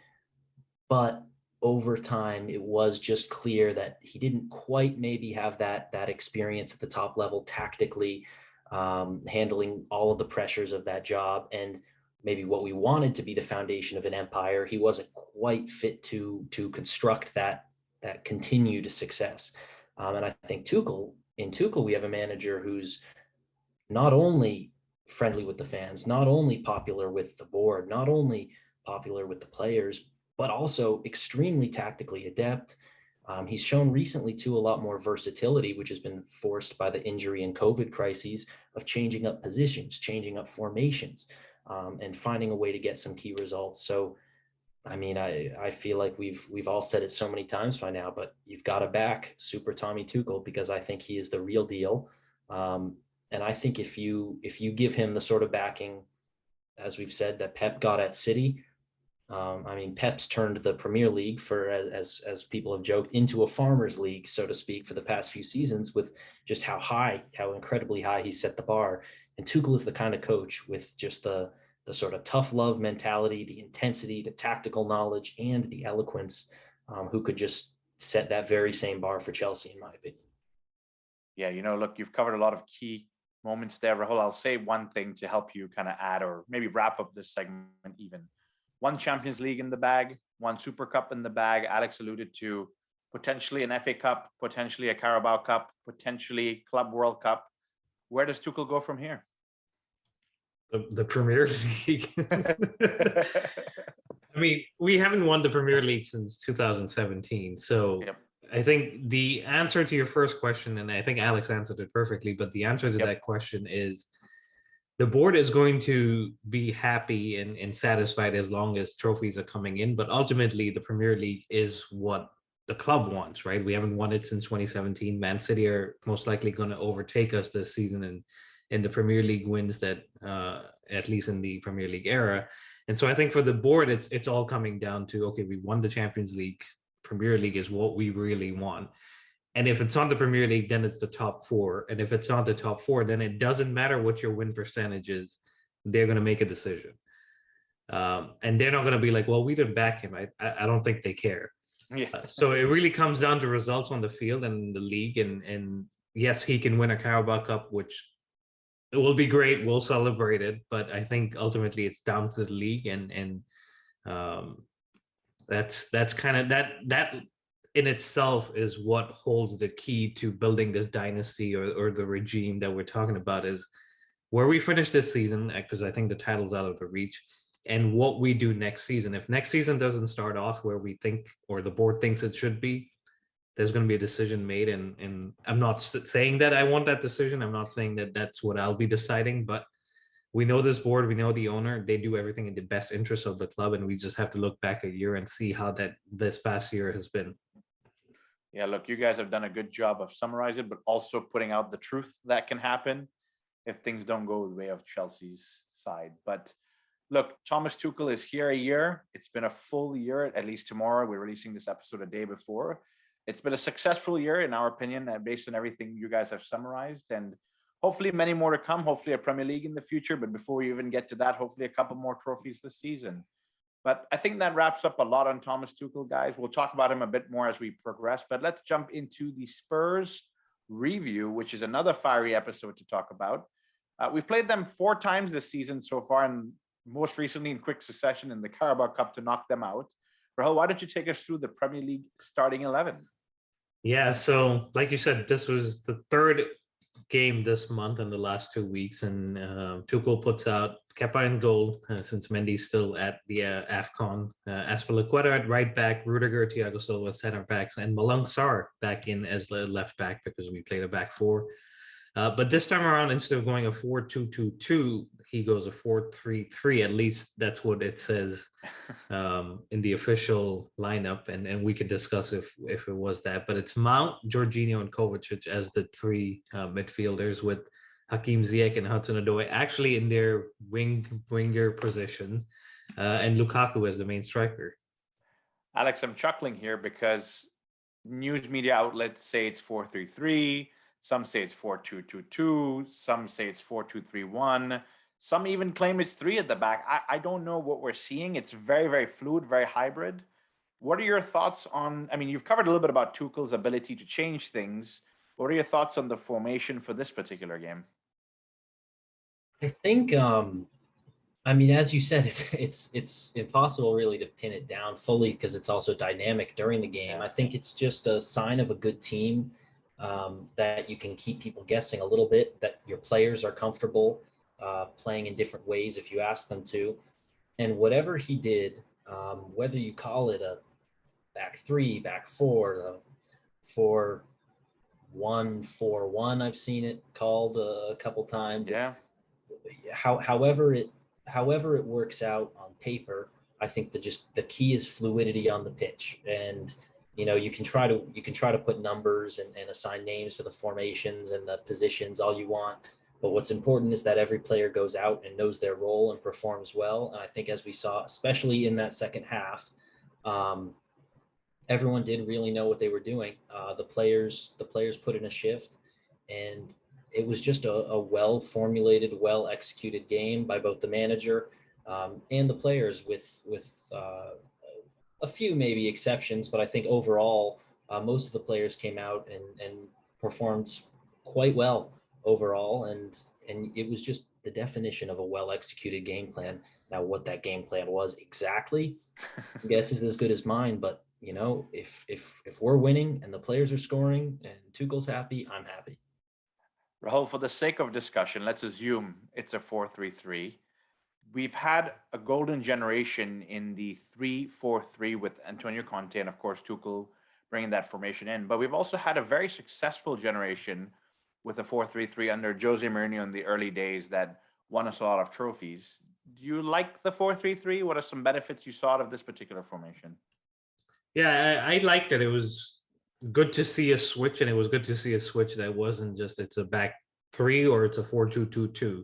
but over time it was just clear that he didn't quite maybe have that experience at the top level tactically, handling all of the pressures of that job, and maybe what we wanted to be the foundation of an empire, he wasn't quite fit to construct that continued success. And I think in Tuchel, we have a manager who's not only friendly with the fans, not only popular with the board, not only popular with the players, but also extremely tactically adept. He's shown recently, too, a lot more versatility, which has been forced by the injury and COVID crises, of changing up positions, changing up formations, and finding a way to get some key results. So, I mean, I feel like we've all said it so many times by now, but you've got to back Super Tommy Tuchel, because I think he is the real deal. And I think if you give him the sort of backing, as we've said, that Pep got at City, I mean, Pep's turned the Premier League, for, as people have joked, into a farmers league, so to speak, for the past few seasons, with just how incredibly high he set the bar. And Tuchel is the kind of coach with just the sort of tough love mentality, the intensity, the tactical knowledge, and the eloquence, who could just set that very same bar for Chelsea, in my opinion. Yeah, look, you've covered a lot of key moments there, Rahul. I'll say one thing to help you kind of add, or maybe wrap up this segment even. One Champions League in the bag, one Super Cup in the bag. Alex alluded to potentially an FA Cup, potentially a Carabao Cup, potentially Club World Cup. Where does Tuchel go from here? The Premier League. I mean, we haven't won the Premier League since 2017. So I think the answer to your first question, and I think Alex answered it perfectly, but the answer to that question is, the board is going to be happy and satisfied as long as trophies are coming in. But ultimately, the Premier League is what the club wants, right? We haven't won it since 2017. Man City are most likely going to overtake us this season in the Premier League wins, that at least in the Premier League era. And so I think for the board, it's all coming down to, okay, we won the Champions League. Premier League is what we really want. And if it's on the Premier League, then it's the top four. And if it's not the top four, then it doesn't matter what your win percentage is. They're going to make a decision. And they're not going to be like, well, we didn't back him. I don't think they care. So it really comes down to results on the field and the league. And yes, he can win a Carabao Cup, which it will be great. We'll celebrate it. But I think ultimately it's down to the league. And that's kind of that in itself is what holds the key to building this dynasty or the regime that we're talking about, is where we finish this season, because I think the title's out of the reach, and what we do next season. If next season doesn't start off where we think, or the board thinks it should be, there's going to be a decision made. And I'm not saying that I want that decision. I'm not saying that that's what I'll be deciding, but we know this board, we know the owner, they do everything in the best interest of the club. And we just have to look back a year and see how this past year has been. Yeah, look, you guys have done a good job of summarizing, but also putting out the truth that can happen if things don't go the way of Chelsea's side. But look, Thomas Tuchel is here a year. It's been a full year, at least tomorrow. We're releasing this episode a day before. It's been a successful year, in our opinion, based on everything you guys have summarized. And hopefully many more to come, hopefully a Premier League in the future. But before we even get to that, hopefully a couple more trophies this season. But I think that wraps up a lot on Thomas Tuchel, guys. We'll talk about him a bit more as we progress. But let's jump into the Spurs review, which is another fiery episode to talk about. We've played them 4 times this season so far, and most recently in quick succession in the Carabao Cup to knock them out. Rahul, why don't you take us through the Premier League starting 11? Yeah, so like you said, this was the 3rd game this month in the last 2 weeks, and Tuchel puts out Kepa in goal, since Mendy's still at the AFCON, Azpilicueta at right back, Rudiger, Thiago Silva center backs, and Malang Sarr back in as the left back because we played a back 4. But this time around, instead of going a 4-2-2-2, he goes a 4-3-3. At least that's what it says in the official lineup, and we could discuss if it was that. But it's Mount, Jorginho, and Kovacic as the 3 midfielders, with Hakim Ziyech and Hudson-Odoi actually in their winger position, and Lukaku as the main striker. Alex, I'm chuckling here because news media outlets say it's 4-3-3. Some say it's 4-2-2-2. Some say it's 4-2-3-1. Some even claim it's 3 at the back. I don't know what we're seeing. It's very, very fluid, very hybrid. What are your thoughts on, I mean, you've covered a little bit about Tuchel's ability to change things. What are your thoughts on the formation for this particular game? I think, I mean, as you said, it's impossible really to pin it down fully because it's also dynamic during the game. I think it's just a sign of a good team, that you can keep people guessing a little bit, that your players are comfortable playing in different ways if you ask them to. And whatever he did, whether you call it a back 3, back 4, 4-1-4-1, I've seen it called a couple times. Yeah. However it works out on paper, I think the key is fluidity on the pitch. And you can try to put numbers and assign names to the formations and the positions all you want, but what's important is that every player goes out and knows their role and performs well. And I think, as we saw, especially in that second half, everyone did really know what they were doing. The players put in a shift, and it was just a well-formulated, well-executed game by both the manager and the players, with a few maybe exceptions. But I think overall, most of the players came out and performed quite well overall. And it was just the definition of a well-executed game plan. Now, what that game plan was exactly, guess is as good as mine. But if we're winning and the players are scoring and Tuchel's happy, I'm happy. Rahul, for the sake of discussion, let's assume it's a 4-3-3. We've had a golden generation in the 3-4-3 with Antonio Conte and, of course, Tuchel bringing that formation in. But we've also had a very successful generation with a 4-3-3 under Jose Mourinho in the early days that won us a lot of trophies. Do you like the 4-3-3? What are some benefits you saw out of this particular formation? Yeah, I liked it. It was good to see a switch, and it was good to see a switch that wasn't just it's a back 3 or it's a 4-2-2-2.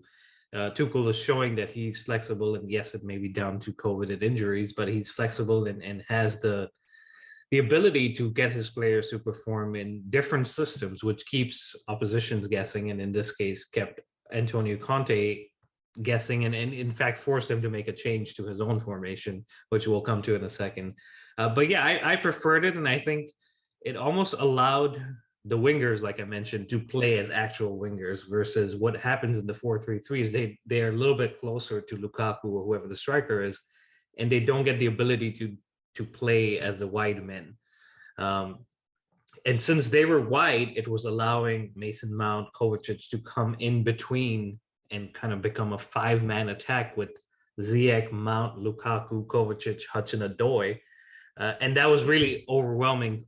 Tuchel is showing that he's flexible, and yes, it may be down to COVID and injuries, but he's flexible and has the ability to get his players to perform in different systems, which keeps oppositions guessing, and in this case kept Antonio Conte guessing, and in fact forced him to make a change to his own formation, which we'll come to in a second. But yeah, I preferred it, and I think it almost allowed the wingers, like I mentioned, to play as actual wingers, versus what happens in the 4-3-3 is they're a little bit closer to Lukaku or whoever the striker is, and they don't get the ability to play as the wide men. And since they were wide, it was allowing Mason Mount, Kovacic to come in between and kind of become a 5-man attack with Ziyech, Mount, Lukaku, Kovacic, Hudson-Odoi. And that was really overwhelming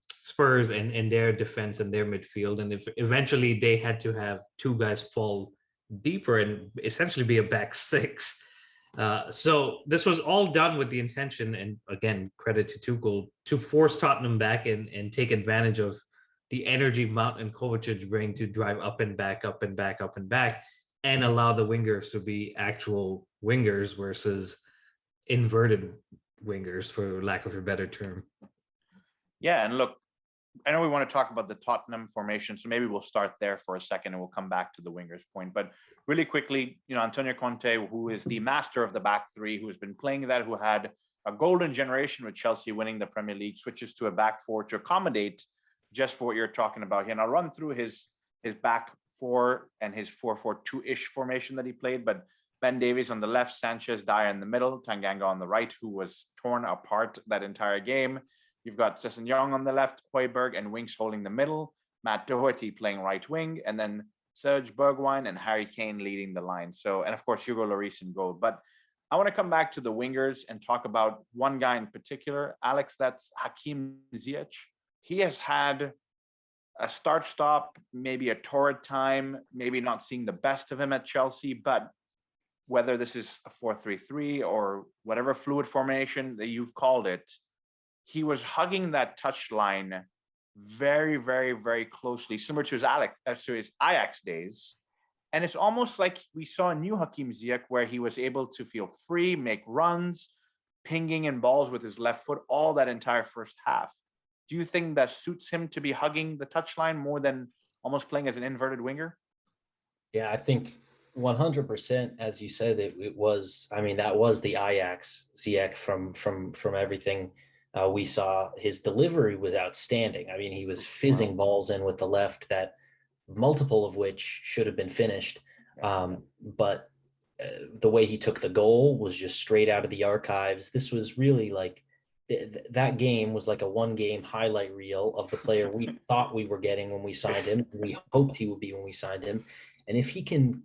Spurs and their defense and their midfield. And if eventually they had to have two guys fall deeper and essentially be a back six. So this was all done with the intention, and again, credit to Tuchel, to force Tottenham back and take advantage of the energy Mount and Kovacic bring to drive up and back, up and back, up and back, and allow the wingers to be actual wingers versus inverted wingers, for lack of a better term. Yeah, and look, I know we want to talk about the Tottenham formation, so maybe we'll start there for a second and we'll come back to the wingers point. But really quickly, Antonio Conte, who is the master of the back three, who has been playing that, who had a golden generation with Chelsea winning the Premier League, switches to a back four to accommodate just for what you're talking about here. And I'll run through his back four and his 4-4-2-ish formation that he played. But Ben Davies on the left, Sanchez, Dyer in the middle, Tanganga on the right, who was torn apart that entire game. You've got Sessegnon on the left, Højbjerg and Winks holding the middle, Matt Doherty playing right wing, and then Serge Bergwijn and Harry Kane leading the line. So, and of course, Hugo Lloris in goal. But I want to come back to the wingers and talk about one guy in particular, Alex, that's Hakim Ziyech. He has had a start-stop, maybe a torrid time, maybe not seeing the best of him at Chelsea, but whether this is a 4-3-3 or whatever fluid formation that you've called it, he was hugging that touchline very, very, very closely, similar to his Ajax days. And it's almost like we saw a new Hakim Ziyech where he was able to feel free, make runs, pinging in balls with his left foot all that entire first half. Do you think that suits him to be hugging the touchline more than almost playing as an inverted winger? Yeah, I think 100%, as you said, it was, I mean, that was the Ajax Ziyech from everything we saw. His delivery was outstanding. I mean, he was fizzing balls in with the left, that multiple of which should have been finished. But the way he took the goal was just straight out of the archives. This was really like, that game was like a one-game highlight reel of the player we thought we were getting when we signed him. We hoped he would be when we signed him. And if he can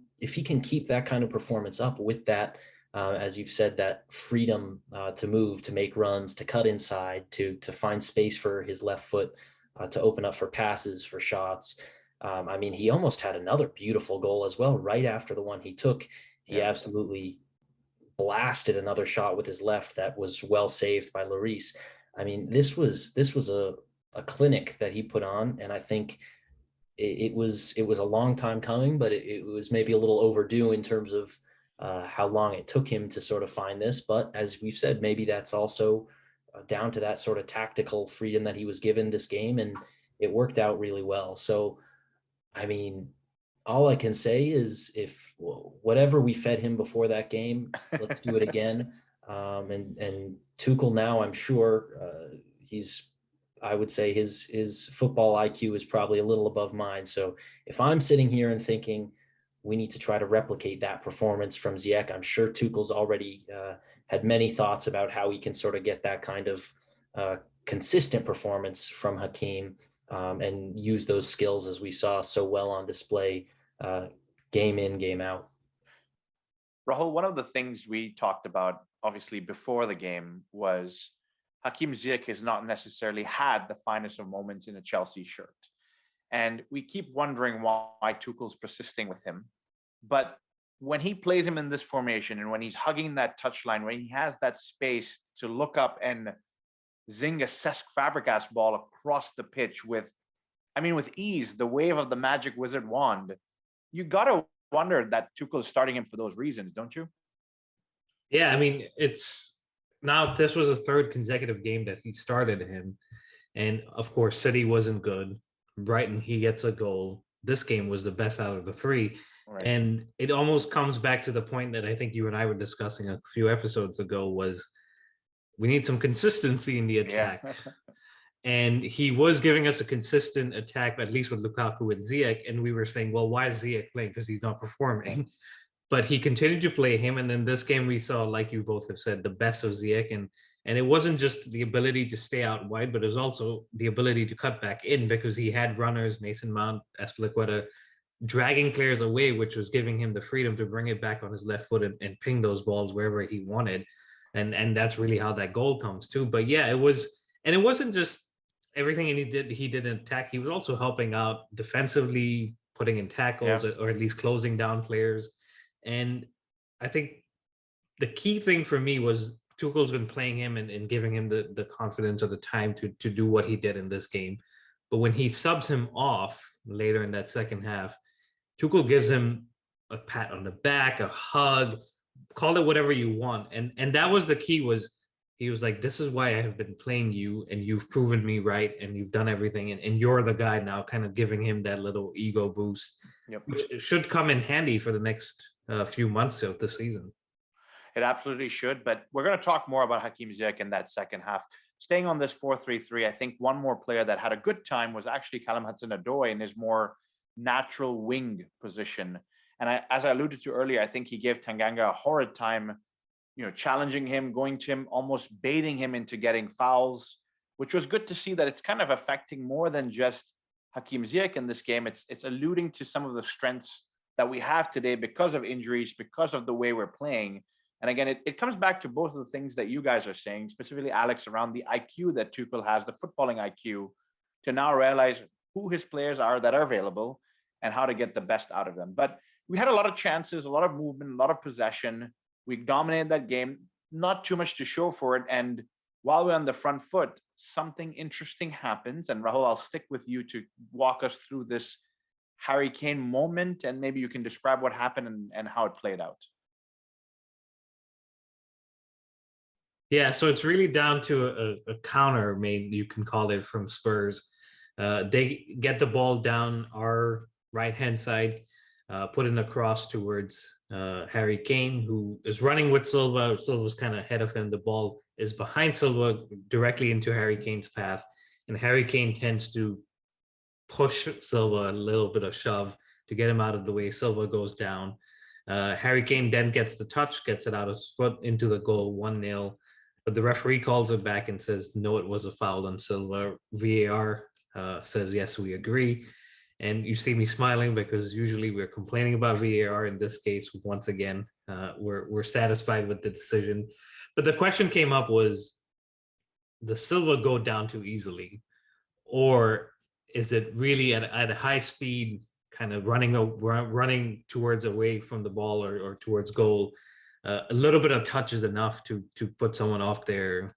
keep that kind of performance up with that, as you've said, that freedom to move, to make runs, to cut inside, to find space for his left foot, to open up for passes, for shots. I mean, he almost had another beautiful goal as well right after the one he took. He absolutely blasted another shot with his left that was well saved by Lloris. I mean, this was a clinic that he put on, and I think it was a long time coming, but it was maybe a little overdue in terms of how long it took him to sort of find this. But as we've said, maybe that's also down to that sort of tactical freedom that he was given this game, and it worked out really well. So, I mean, all I can say is, if whatever we fed him before that game, let's do it again. And Tuchel now, I'm sure I would say his football IQ is probably a little above mine. So if I'm sitting here and thinking we need to try to replicate that performance from Ziyech, I'm sure Tuchel's already had many thoughts about how he can sort of get that kind of consistent performance from Hakim, and use those skills as we saw so well on display game in, game out. Rahul, one of the things we talked about, obviously, before the game was Hakim Ziyech has not necessarily had the finest of moments in a Chelsea shirt. And we keep wondering why Tuchel's persisting with him. But when he plays him in this formation and when he's hugging that touchline, when he has that space to look up and zing a Cesc Fabregas ball across the pitch with ease, the wave of the magic wizard wand, you got to wonder that Tuchel is starting him for those reasons, don't you? Yeah, I mean, this was a third consecutive game that he started him. And of course, City wasn't good. Brighton, he gets a goal. This game was the best out of the three. Right. And it almost comes back to the point that I think you and I were discussing a few episodes ago, was we need some consistency in the attack. Yeah. And he was giving us a consistent attack, at least with Lukaku and Ziyech. And we were saying, well, why is Ziyech playing? Because he's not performing. But he continued to play him. And then this game we saw, like you both have said, the best of Ziyech. And And it wasn't just the ability to stay out wide, but it was also the ability to cut back in because he had runners, Mason Mount, Azpilicueta, dragging players away, which was giving him the freedom to bring it back on his left foot and ping those balls wherever he wanted. And that's really how that goal comes too. But yeah, it was, and it wasn't just everything he did in attack. He was also helping out defensively, putting in tackles, or at least closing down players. And I think the key thing for me was Tuchel's been playing him and giving him the confidence or the time to do what he did in this game. But when he subs him off later in that second half, Tuchel gives him a pat on the back, a hug, call it whatever you want. And that was the key. Was he was like, this is why I have been playing you, and you've proven me right, and you've done everything, and you're the guy now, kind of giving him that little ego boost, which should come in handy for the next few months of the season. It absolutely should, but we're going to talk more about Hakim Ziyech in that second half. Staying on this 4-3-3, I think one more player that had a good time was actually Callum Hudson-Odoi in his more natural wing position. And as I alluded to earlier, I think he gave Tanganga a horrid time, challenging him, going to him, almost baiting him into getting fouls, which was good to see that it's kind of affecting more than just Hakim Ziyech in this game. It's alluding to some of the strengths that we have today because of injuries, because of the way we're playing. And again, it comes back to both of the things that you guys are saying, specifically Alex, around the IQ that Tuchel has, the footballing IQ, to now realize who his players are that are available and how to get the best out of them. But we had a lot of chances, a lot of movement, a lot of possession. We dominated that game, not too much to show for it. And while we're on the front foot, something interesting happens. And Rahul, I'll stick with you to walk us through this Harry Kane moment, and maybe you can describe what happened and how it played out. Yeah, so it's really down to a counter made, you can call it, from Spurs. They get the ball down our right-hand side, put it across towards Harry Kane, who is running with Silva. Silva's kind of ahead of him. The ball is behind Silva, directly into Harry Kane's path. And Harry Kane tends to push Silva a little bit of shove to get him out of the way. Silva goes down. Harry Kane then gets the touch, gets it out of his foot into the goal, 1-0. But the referee calls it back and says, no, it was a foul on Silva. VAR says, yes, we agree. And you see me smiling because usually we're complaining about VAR. In this case, once again, we're satisfied with the decision. But the question came up was, does Silva go down too easily? Or is it really at a high speed, kind of running towards away from the ball or towards goal? A little bit of touch is enough to put someone off their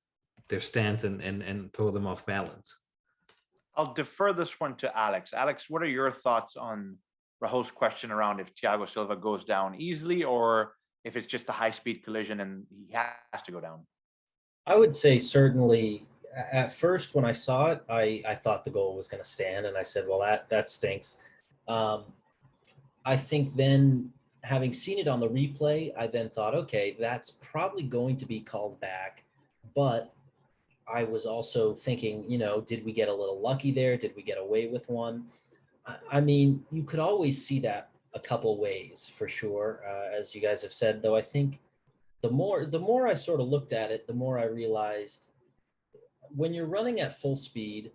stance and throw them off balance. I'll defer this one to Alex. Alex, what are your thoughts on Rahul's question around if Thiago Silva goes down easily or if it's just a high-speed collision and he has to go down? I would say certainly at first when I saw it, I thought the goal was going to stand, and I said, well, that stinks. I think then, having seen it on the replay, I then thought, okay, that's probably going to be called back. But I was also thinking, did we get a little lucky there? Did we get away with one? I mean, you could always see that a couple ways for sure. As you guys have said, though, I think the more I sort of looked at it, the more I realized when you're running at full speed,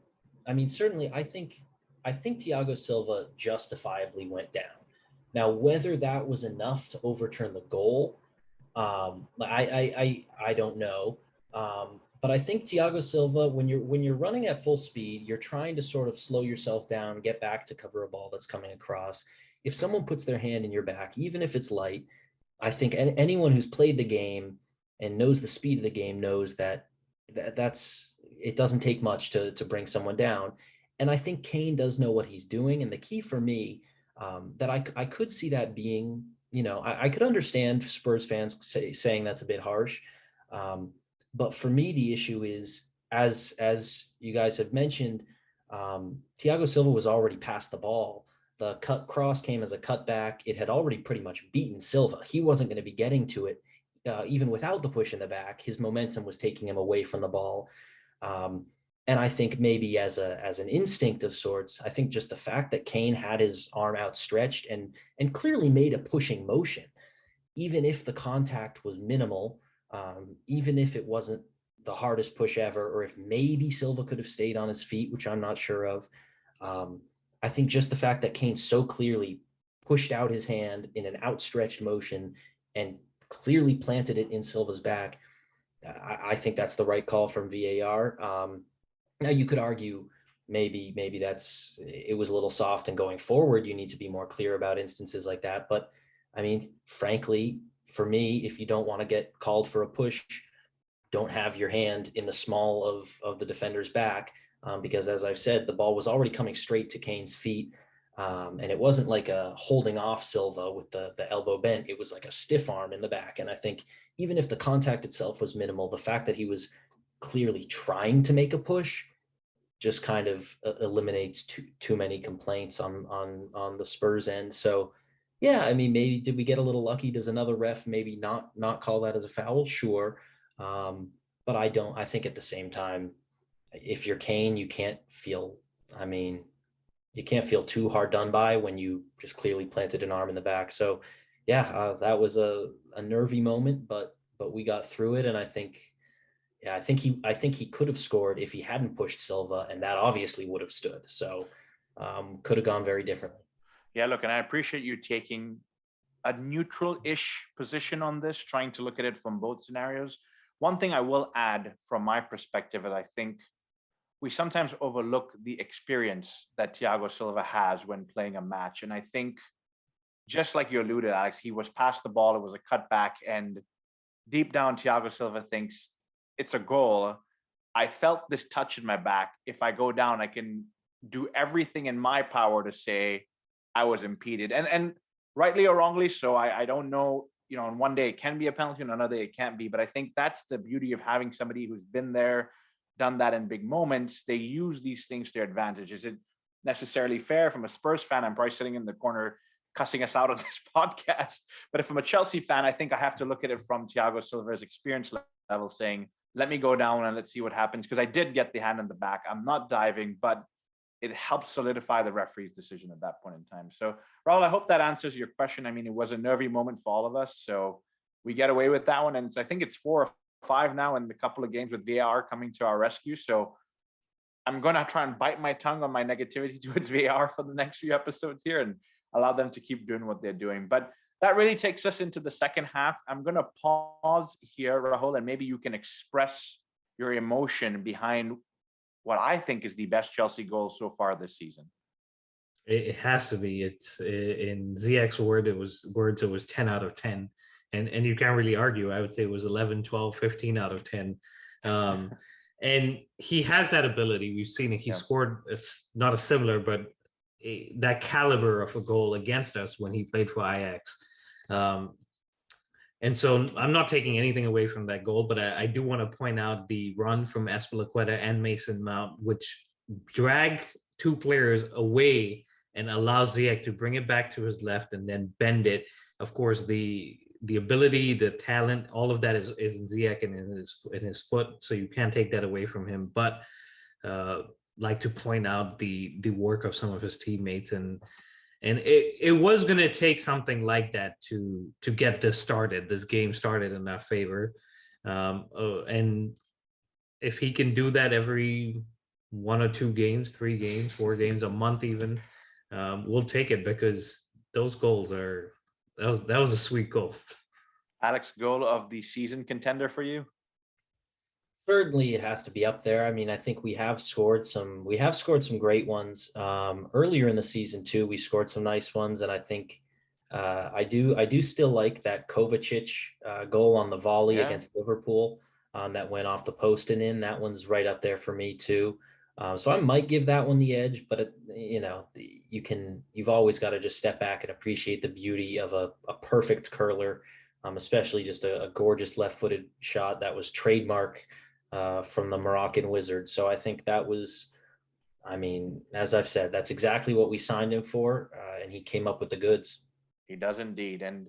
I mean, certainly I think Thiago Silva justifiably went down. Now, whether that was enough to overturn the goal, I don't know. But I think Thiago Silva, when you're running at full speed, you're trying to sort of slow yourself down, get back to cover a ball that's coming across. If someone puts their hand in your back, even if it's light, I think anyone who's played the game and knows the speed of the game knows that's it doesn't take much to bring someone down. And I think Kane does know what he's doing. And the key for me, that I could see that being, I could understand Spurs fans saying that's a bit harsh. But for me, the issue is, as you guys have mentioned, Thiago Silva was already past the ball. The cross came as a cutback. It had already pretty much beaten Silva. He wasn't going to be getting to it, even without the push in the back. His momentum was taking him away from the ball. And I think maybe as an instinct of sorts, I think just the fact that Kane had his arm outstretched and clearly made a pushing motion, even if the contact was minimal, even if it wasn't the hardest push ever, or if maybe Silva could have stayed on his feet, which I'm not sure of. I think just the fact that Kane so clearly pushed out his hand in an outstretched motion and clearly planted it in Silva's back, I think that's the right call from VAR. Now you could argue maybe it was a little soft, and going forward you need to be more clear about instances like that. But I mean, frankly, for me, if you don't want to get called for a push, don't have your hand in the small of the defender's back, because as I've said, the ball was already coming straight to Kane's feet. And it wasn't like a holding off Silva with the elbow bent. It was like a stiff arm in the back. And I think even if the contact itself was minimal, the fact that he was clearly trying to make a push just kind of eliminates too many complaints on the Spurs end. So yeah, I mean, maybe did we get a little lucky? Does another ref maybe not call that as a foul? Sure. But I think at the same time, if you're Kane, you can't feel too hard done by when you just clearly planted an arm in the back. So yeah, that was a nervy moment, but we got through it. And I think he could have scored if he hadn't pushed Silva, and that obviously would have stood. So could have gone very differently. Yeah, look, and I appreciate you taking a neutral-ish position on this, trying to look at it from both scenarios. One thing I will add from my perspective is I think we sometimes overlook the experience that Thiago Silva has when playing a match. And I think, just like you alluded, Alex, he was past the ball, it was a cutback, and deep down, Thiago Silva thinks it's a goal. I felt this touch in my back. If I go down, I can do everything in my power to say I was impeded. And rightly or wrongly so, I don't know, on one day it can be a penalty, on another day it can't be. But I think that's the beauty of having somebody who's been there, done that in big moments. They use these things to their advantage. Is it necessarily fair? From a Spurs fan, I'm probably sitting in the corner cussing us out on this podcast. But if I'm a Chelsea fan, I think I have to look at it from Thiago Silva's experience level, saying, let me go down and let's see what happens. Because I did get the hand in the back. I'm not diving, but it helps solidify the referee's decision at that point in time. So, Raul, I hope that answers your question. I mean, it was a nervy moment for all of us. So we get away with that one. And I think it's 4 or 5 now in the couple of games with VAR coming to our rescue. So I'm going to try and bite my tongue on my negativity towards VAR for the next few episodes here and allow them to keep doing what they're doing. But that really takes us into the second half. I'm going to pause here, Rahul, and maybe you can express your emotion behind what I think is the best Chelsea goal so far this season. It has to be. It's in Ziyech's words, it was 10 out of 10. And you can't really argue. I would say it was 11, 12, 15 out of 10. And he has that ability. We've seen it. He scored not a similar, but that caliber of a goal against us when he played for Ajax. And so I'm not taking anything away from that goal, but I do want to point out the run from Azpilicueta and Mason Mount, which drag 2 players away and allows Ziyech to bring it back to his left and then bend it. Of course, the ability, the talent, all of that is in Ziyech and in his foot, so you can't take that away from him. But like to point out the work of some of his teammates, and it was going to take something like that to get this game started in our favor. And if he can do that every 1 or 2 games, 3 games, 4 games, a month even, we'll take it, because those goals that was a sweet goal. Alex, goal of the season contender for you? Certainly it has to be up there. I mean, I think we have scored some great ones. Earlier in the season too, we scored some nice ones. And I think I do still like that Kovacic goal on the volley against Liverpool that went off the post and in. That one's right up there for me too. So I might give that one the edge, but you've always got to just step back and appreciate the beauty of a perfect curler, especially just a gorgeous left-footed shot that was trademark from the Moroccan Wizard. So I think that was, as I've said, that's exactly what we signed him for, and he came up with the goods. He does indeed. And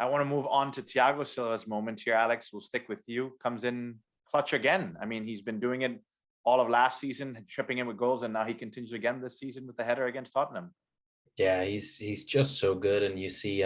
I want to move on to Thiago Silva's moment here, Alex. We'll stick with you. Comes in clutch again. I mean, he's been doing it all of last season, chipping in with goals, and now he continues again this season with the header against Tottenham. Yeah, he's just so good. And you see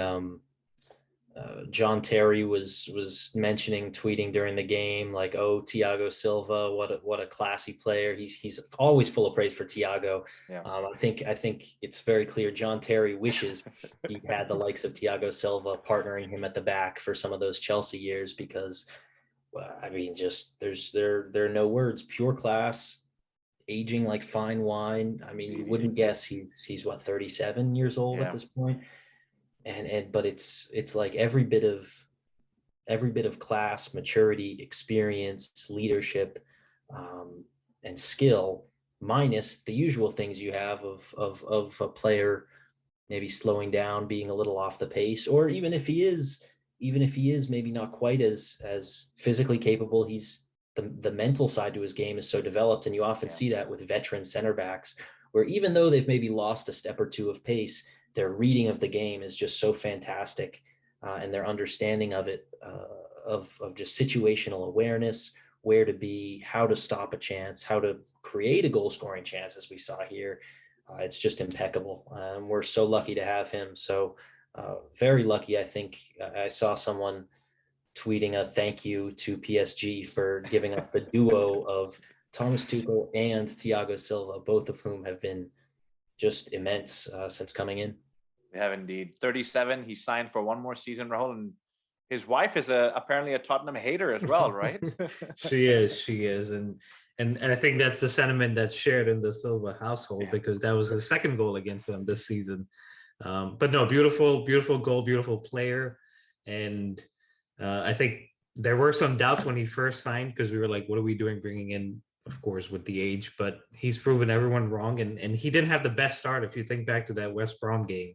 John Terry was mentioning, tweeting during the game, like, "Oh, Thiago Silva, what a classy player." He's always full of praise for Thiago. Yeah. I think it's very clear John Terry wishes he had the likes of Thiago Silva partnering him at the back for some of those Chelsea years, because, I mean, just there are no words. Pure class, aging like fine wine. I mean, you wouldn't guess he's what, 37 years old at this point. But it's like every bit of class, maturity, experience, leadership, and skill, minus the usual things you have of a player maybe slowing down, being a little off the pace, or even if he is maybe not quite as physically capable, he's the mental side to his game is so developed. And you often see that with veteran center backs, where even though they've maybe lost a step or two of pace, their reading of the game is just so fantastic, and their understanding of it, of just situational awareness, where to be, how to stop a chance, how to create a goal scoring chance, as we saw here. It's just impeccable. We're so lucky to have him. So very lucky. I think I saw someone tweeting a thank you to PSG for giving us the duo of Thomas Tuchel and Thiago Silva, both of whom have been just immense since coming in. We have indeed. 37. He signed for one more season, Rahul, and his wife is apparently a Tottenham hater as well, right? She is, and I think that's the sentiment that's shared in the Silva household, because that was his second goal against them this season. But no, beautiful goal, beautiful player, and I think there were some doubts when he first signed, because we were like, what are we doing bringing in, of course, with the age? But he's proven everyone wrong, and he didn't have the best start. If you think back to that West Brom game,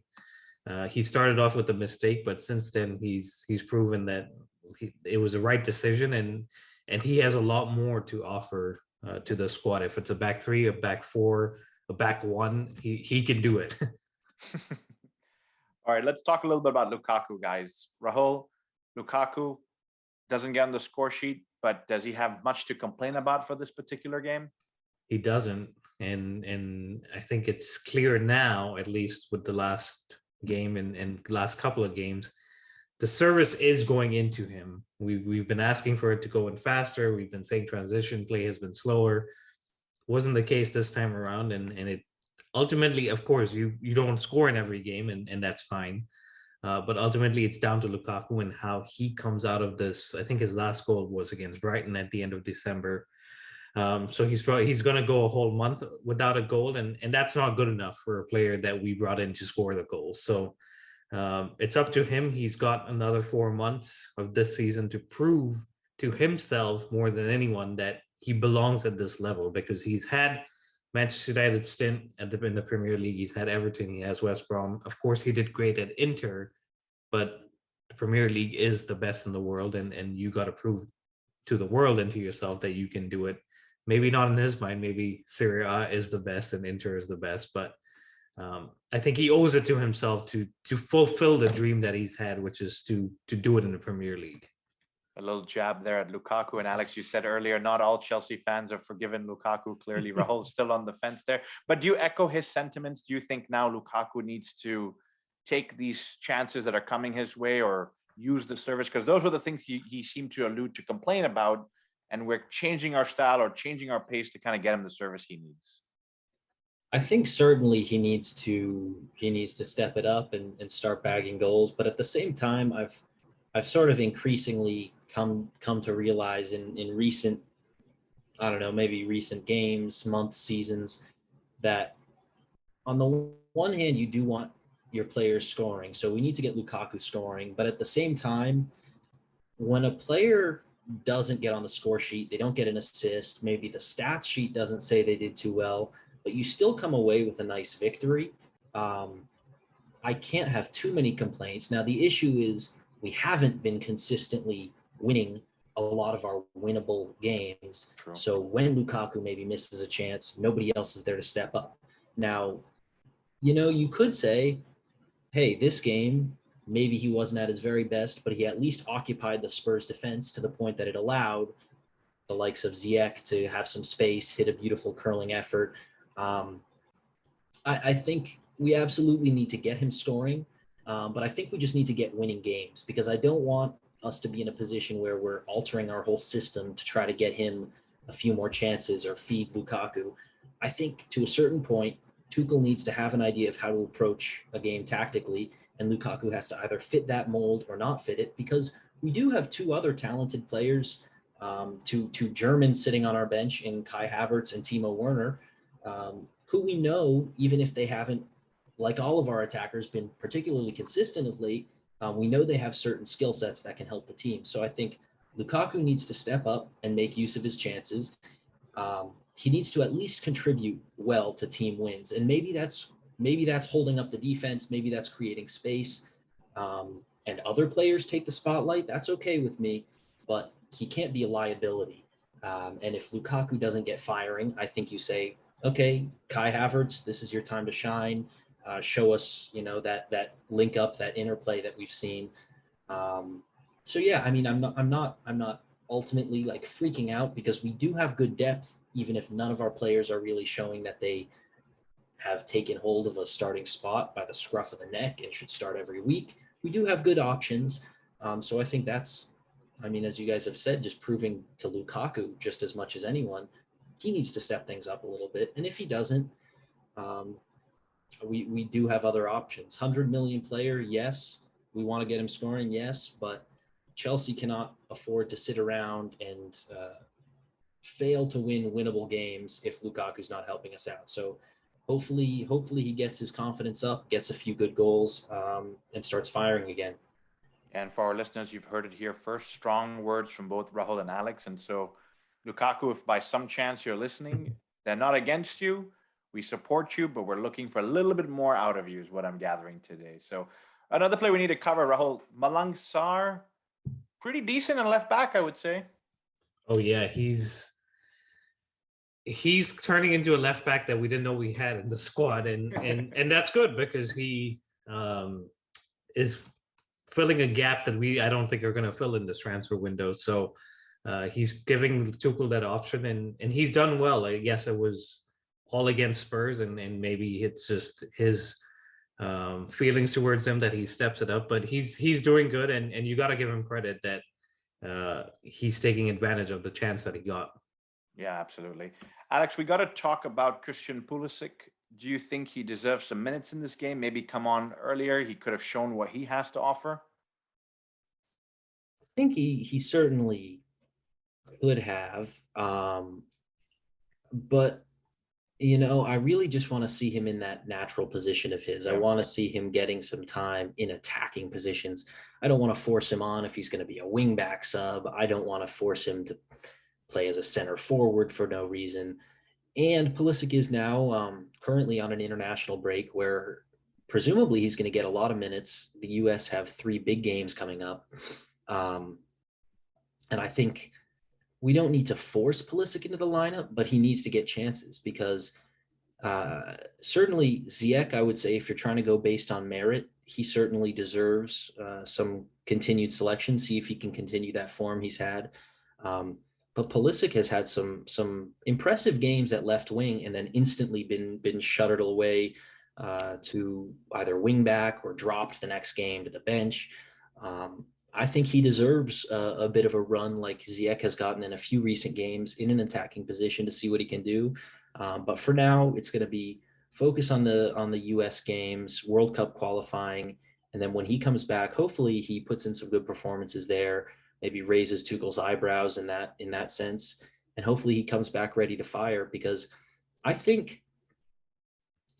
he started off with a mistake, but since then he's proven that it was the right decision, and he has a lot more to offer to the squad. If it's a back three, a back four, a back one, he can do it. All right, let's talk a little bit about Lukaku, guys. Rahul, Lukaku doesn't get on the score sheet, but does he have much to complain about for this particular game? He doesn't, and I think it's clear now, at least with the last game and last couple of games, the service is going into him. We've been asking for it to go in faster. We've been saying transition play has been slower. Wasn't the case this time around, and it ultimately, of course, you don't score in every game, and that's fine. But ultimately, it's down to Lukaku and how he comes out of this. I think his last goal was against Brighton at the end of December. So he's going to go a whole month without a goal, and that's not good enough for a player that we brought in to score the goals. So it's up to him. He's got another 4 months of this season to prove to himself more than anyone that he belongs at this level, because he's had Manchester United stint in the Premier League. He's had Everton. He has West Brom. Of course, he did great at Inter, but the Premier League is the best in the world, and you got to prove to the world and to yourself that you can do it. Maybe not in his mind. Maybe Serie A is the best and Inter is the best, but I think he owes it to himself to fulfill the dream that he's had, which is to do it in the Premier League. A little jab there at Lukaku. And Alex, you said earlier, not all Chelsea fans are forgiven Lukaku. Clearly, Rahul's still on the fence there. But do you echo his sentiments? Do you think now Lukaku needs to take these chances that are coming his way, or use the service? Because those were the things he seemed to allude to, complain about. And we're changing our style or changing our pace to kind of get him the service he needs. I think certainly he needs to step it up and start bagging goals. But at the same time, I've sort of increasingly come to realize in recent, I don't know, maybe recent games, months, seasons, that on the one hand, you do want your players scoring. So we need to get Lukaku scoring. But at the same time, when a player doesn't get on the score sheet, they don't get an assist, maybe the stats sheet doesn't say they did too well, but you still come away with a nice victory, I can't have too many complaints. Now, the issue is we haven't been consistently winning a lot of our winnable games. True. So when Lukaku maybe misses a chance, nobody else is there to step up. Now, you could say, hey, this game, maybe he wasn't at his very best, but he at least occupied the Spurs defense to the point that it allowed the likes of Ziyech to have some space, hit a beautiful curling effort. I think we absolutely need to get him scoring. But I think we just need to get winning games, because I don't want us to be in a position where we're altering our whole system to try to get him a few more chances or feed Lukaku. I think to a certain point, Tuchel needs to have an idea of how to approach a game tactically, and Lukaku has to either fit that mold or not fit it, because we do have two other talented players, two Germans sitting on our bench in Kai Havertz and Timo Werner, who we know, even if they haven't, like all of our attackers, been particularly consistent of late, we know they have certain skill sets that can help the team. So I think Lukaku needs to step up and make use of his chances. He needs to at least contribute well to team wins, and maybe that's holding up the defense, maybe that's creating space, and other players take the spotlight. That's okay with me, but he can't be a liability. And if Lukaku doesn't get firing, I think you say, okay, Kai Havertz, this is your time to shine. Show us, that link up, that interplay that we've seen. So yeah, I mean, I'm not ultimately like freaking out, because we do have good depth, even if none of our players are really showing that they have taken hold of a starting spot by the scruff of the neck and should start every week. We do have good options. So I think that's, I mean, as you guys have said, just proving to Lukaku just as much as anyone, he needs to step things up a little bit. And if he doesn't, we do have other options. 100 million player, yes. We want to get him scoring, yes. But Chelsea cannot afford to sit around and fail to win winnable games if Lukaku's not helping us out. So hopefully he gets his confidence up, gets a few good goals, and starts firing again. And for our listeners, you've heard it here first. Strong words from both Rahul and Alex. And so, Lukaku, if by some chance you're listening, they're not against you. We support you, but we're looking for a little bit more out of you, is what I'm gathering today. So, another play we need to cover, Rahul. Malang Sarr, pretty decent in left back, I would say. Oh yeah, he's turning into a left back that we didn't know we had in the squad, and that's good, because he is filling a gap that I don't think are going to fill in this transfer window. So he's giving Tuchel that option, and he's done well. I guess it was all against Spurs, and maybe it's just his feelings towards them that he steps it up. But he's doing good, and you got to give him credit that he's taking advantage of the chance that he got. Yeah, absolutely. Alex, we got to talk about Christian Pulisic. Do you think he deserves some minutes in this game? Maybe come on earlier. He could have shown what he has to offer. I think he certainly could have. But, I really just want to see him in that natural position of his. I want to see him getting some time in attacking positions. I don't want to force him on if he's going to be a wing back sub. I don't want to force him to play as a center forward for no reason. And Pulisic is now currently on an international break where presumably he's going to get a lot of minutes. The U.S. have 3 big games coming up. And I think we don't need to force Pulisic into the lineup, but he needs to get chances, because certainly Ziyech, I would say, if you're trying to go based on merit, he certainly deserves some continued selection, see if he can continue that form he's had. But Pulisic has had some impressive games at left wing, and then instantly been shuttered away to either wing back or dropped the next game to the bench. I think he deserves a bit of a run like Ziyech has gotten in a few recent games in an attacking position to see what he can do. But for now, it's going to be focus on the U.S. games, World Cup qualifying, and then when he comes back, hopefully he puts in some good performances there. Maybe raises Tuchel's eyebrows in that sense, and hopefully he comes back ready to fire, because I think,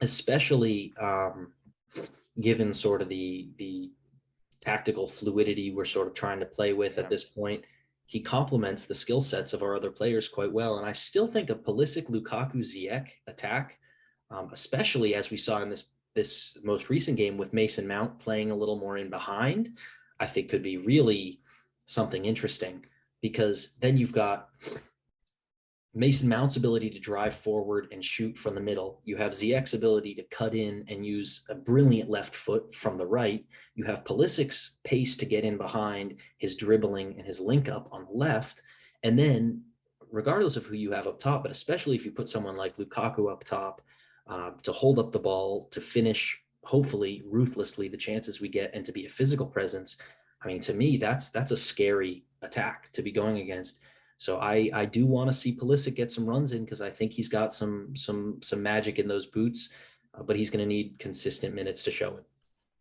especially given sort of the tactical fluidity we're sort of trying to play with at this point, he complements the skill sets of our other players quite well. And I still think a Pulisic, Lukaku, Ziyech attack, especially as we saw in this most recent game with Mason Mount playing a little more in behind, I think could be really something interesting, because then you've got Mason Mount's ability to drive forward and shoot from the middle. You have Ziyech's ability to cut in and use a brilliant left foot from the right. You have Pulisic's pace to get in behind, his dribbling and his link up on the left. And then, regardless of who you have up top, but especially if you put someone like Lukaku up top to hold up the ball, to finish hopefully ruthlessly the chances we get and to be a physical presence. I mean, to me, that's a scary attack to be going against. So I do want to see Pulisic get some runs in because I think he's got some magic in those boots, but he's going to need consistent minutes to show it.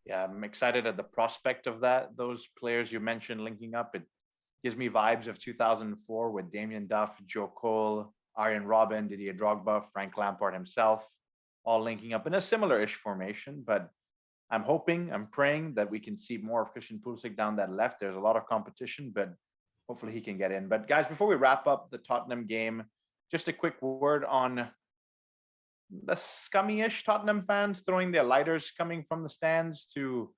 Yeah, I'm excited at the prospect of that. Those players you mentioned linking up, it gives me vibes of 2004 with Damien Duff, Joe Cole, Arjen Robben, Didier Drogba, Frank Lampard himself, all linking up in a similar-ish formation. But I'm hoping, I'm praying that we can see more of Christian Pulisic down that left. There's a lot of competition, but hopefully he can get in. But guys, before we wrap up the Tottenham game, just a quick word on the scummy-ish Tottenham fans throwing their lighters coming from the stands to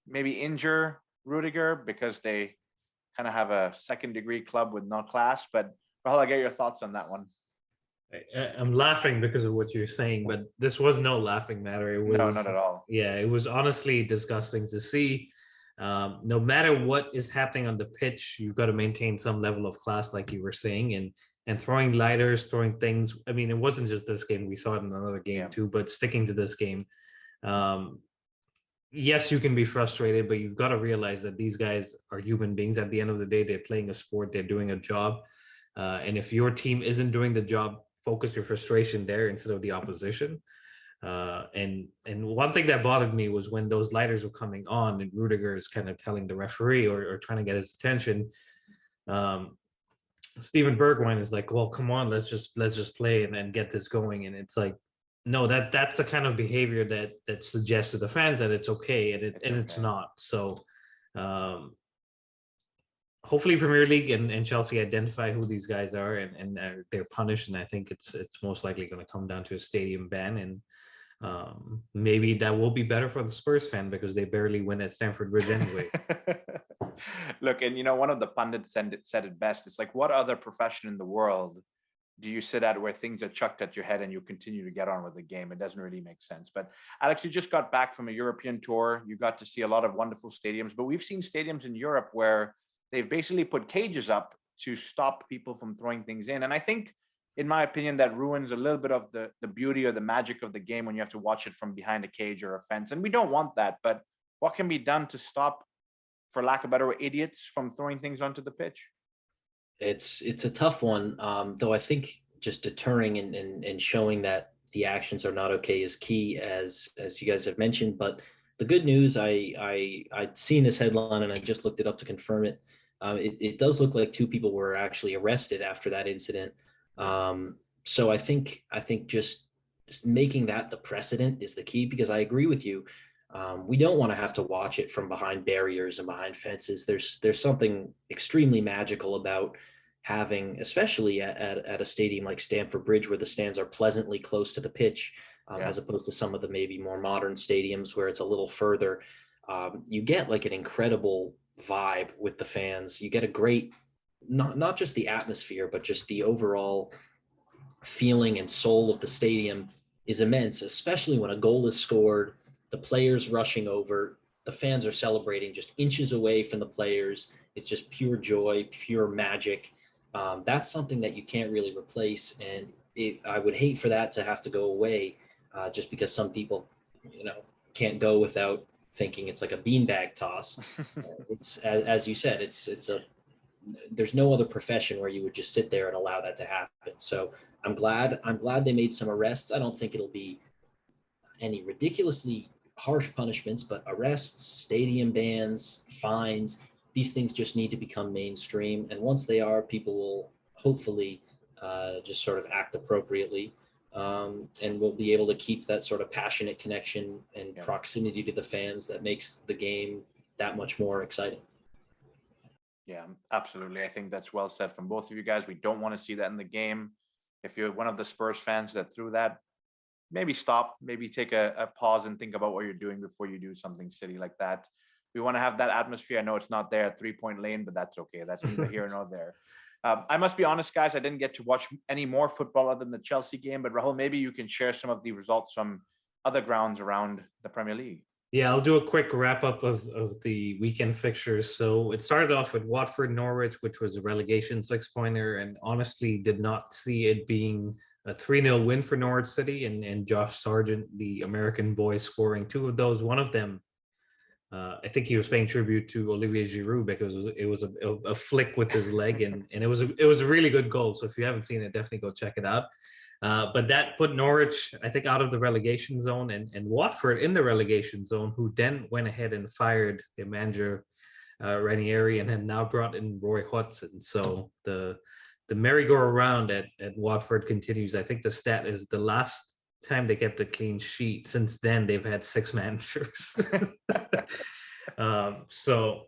maybe injure Rudiger because they kind of have a second-degree club with no class. But Rahul, I get your thoughts on that one. I'm laughing because of what you're saying, but this was no laughing matter. It was No, not at all. Yeah, it was honestly disgusting to see. No matter what is happening on the pitch, you've got to maintain some level of class, like you were saying, and throwing lighters, throwing things. I mean, it wasn't just this game; we saw it in another game too. But sticking to this game, yes, you can be frustrated, but you've got to realize that these guys are human beings. At the end of the day, they're playing a sport, they're doing a job, and if your team isn't doing the job, focus your frustration there instead of the opposition. And one thing that bothered me was when those lighters were coming on and Rudiger is kind of telling the referee or trying to get his attention. Steven Bergwijn is like, well, come on, let's just play and get this going. And it's like, no, that's the kind of behavior that suggests to the fans that it's okay, and it's not. So hopefully Premier League and Chelsea identify who these guys are and they're punished. And I think it's most likely going to come down to a stadium ban. And maybe that will be better for the Spurs fan because they barely win at Stamford Bridge anyway. Look, and one of the pundits said it best. It's like, what other profession in the world do you sit at where things are chucked at your head and you continue to get on with the game? It doesn't really make sense. But Alex, you just got back from a European tour. You got to see a lot of wonderful stadiums, but we've seen stadiums in Europe where they've basically put cages up to stop people from throwing things in. And I think, in my opinion, that ruins a little bit of the beauty or the magic of the game when you have to watch it from behind a cage or a fence. And we don't want that. But what can be done to stop, for lack of better word, idiots from throwing things onto the pitch? It's a tough one, though. I think just deterring and showing that the actions are not okay is key, as you guys have mentioned. But the good news, I'd seen this headline and I just looked it up to confirm it. It does look like 2 people were actually arrested after that incident. So I think just making that the precedent is the key, because I agree with you. We don't want to have to watch it from behind barriers and behind fences. There's something extremely magical about having, especially at a stadium like Stamford Bridge, where the stands are pleasantly close to the pitch, as opposed to some of the maybe more modern stadiums where it's a little further. You get like an incredible vibe with the fans. You get a great, not just the atmosphere, but just the overall feeling and soul of the stadium is immense, especially when a goal is scored, the players rushing over, the fans are celebrating just inches away from the players. It's just pure joy, pure magic. That's something that you can't really replace. And I would hate for that to have to go away just because some people, can't go without thinking it's like a beanbag toss. It's, as you said, there's no other profession where you would just sit there and allow that to happen. So I'm glad they made some arrests. I don't think it'll be any ridiculously harsh punishments, but arrests, stadium bans, fines, these things just need to become mainstream. And once they are, people will hopefully just sort of act appropriately. And we'll be able to keep that sort of passionate connection and proximity to the fans that makes the game that much more exciting. Yeah, absolutely. I think that's well said from both of you guys. We don't want to see that in the game. If you're one of the Spurs fans that threw that, maybe stop, maybe take a pause and think about what you're doing before you do something silly like that. We want to have that atmosphere. I know it's not there at 3-point lane, but that's okay. That's neither here nor there. I must be honest, guys, I didn't get to watch any more football other than the Chelsea game, but Rahul, maybe you can share some of the results from other grounds around the Premier League. Yeah, I'll do a quick wrap up of the weekend fixtures. So it started off with Watford Norwich, which was a relegation 6-pointer, and honestly did not see it being a 3-0 win for Norwich City, and Josh Sargent, the American boy, scoring 2 of those. One of them, I think he was paying tribute to Olivier Giroud because it was a flick with his leg, and it was a really good goal. So if you haven't seen it, definitely go check it out. But that put Norwich, I think, out of the relegation zone, and Watford in the relegation zone, who then went ahead and fired their manager Ranieri, and had now brought in Roy Hodgson. So the merry-go-round at Watford continues. I think the stat is the last time they kept a clean sheet. Since then, they've had 6 managers. So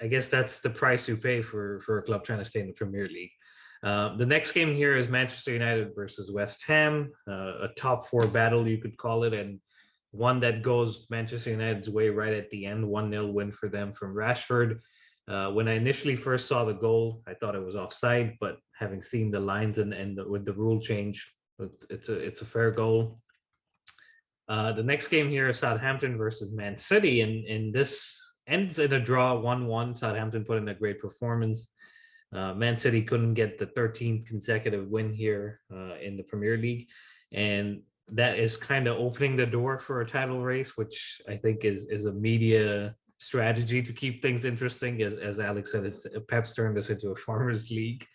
I guess that's the price you pay for a club trying to stay in the Premier League. The next game here is Manchester United versus West Ham, a top 4 battle, you could call it, and one that goes Manchester United's way right at the end. 1-0 win for them from Rashford. When I initially first saw the goal, I thought it was offside, but having seen the lines and with the rule change, it's a fair goal. The next game here is Southampton versus Man City, and this ends in a draw, 1-1. Southampton put in a great performance. Man City couldn't get the 13th consecutive win here in the Premier League, and that is kind of opening the door for a title race, which I think is a media strategy to keep things interesting. As Alex said, it's Pep's turned this into a farmers league.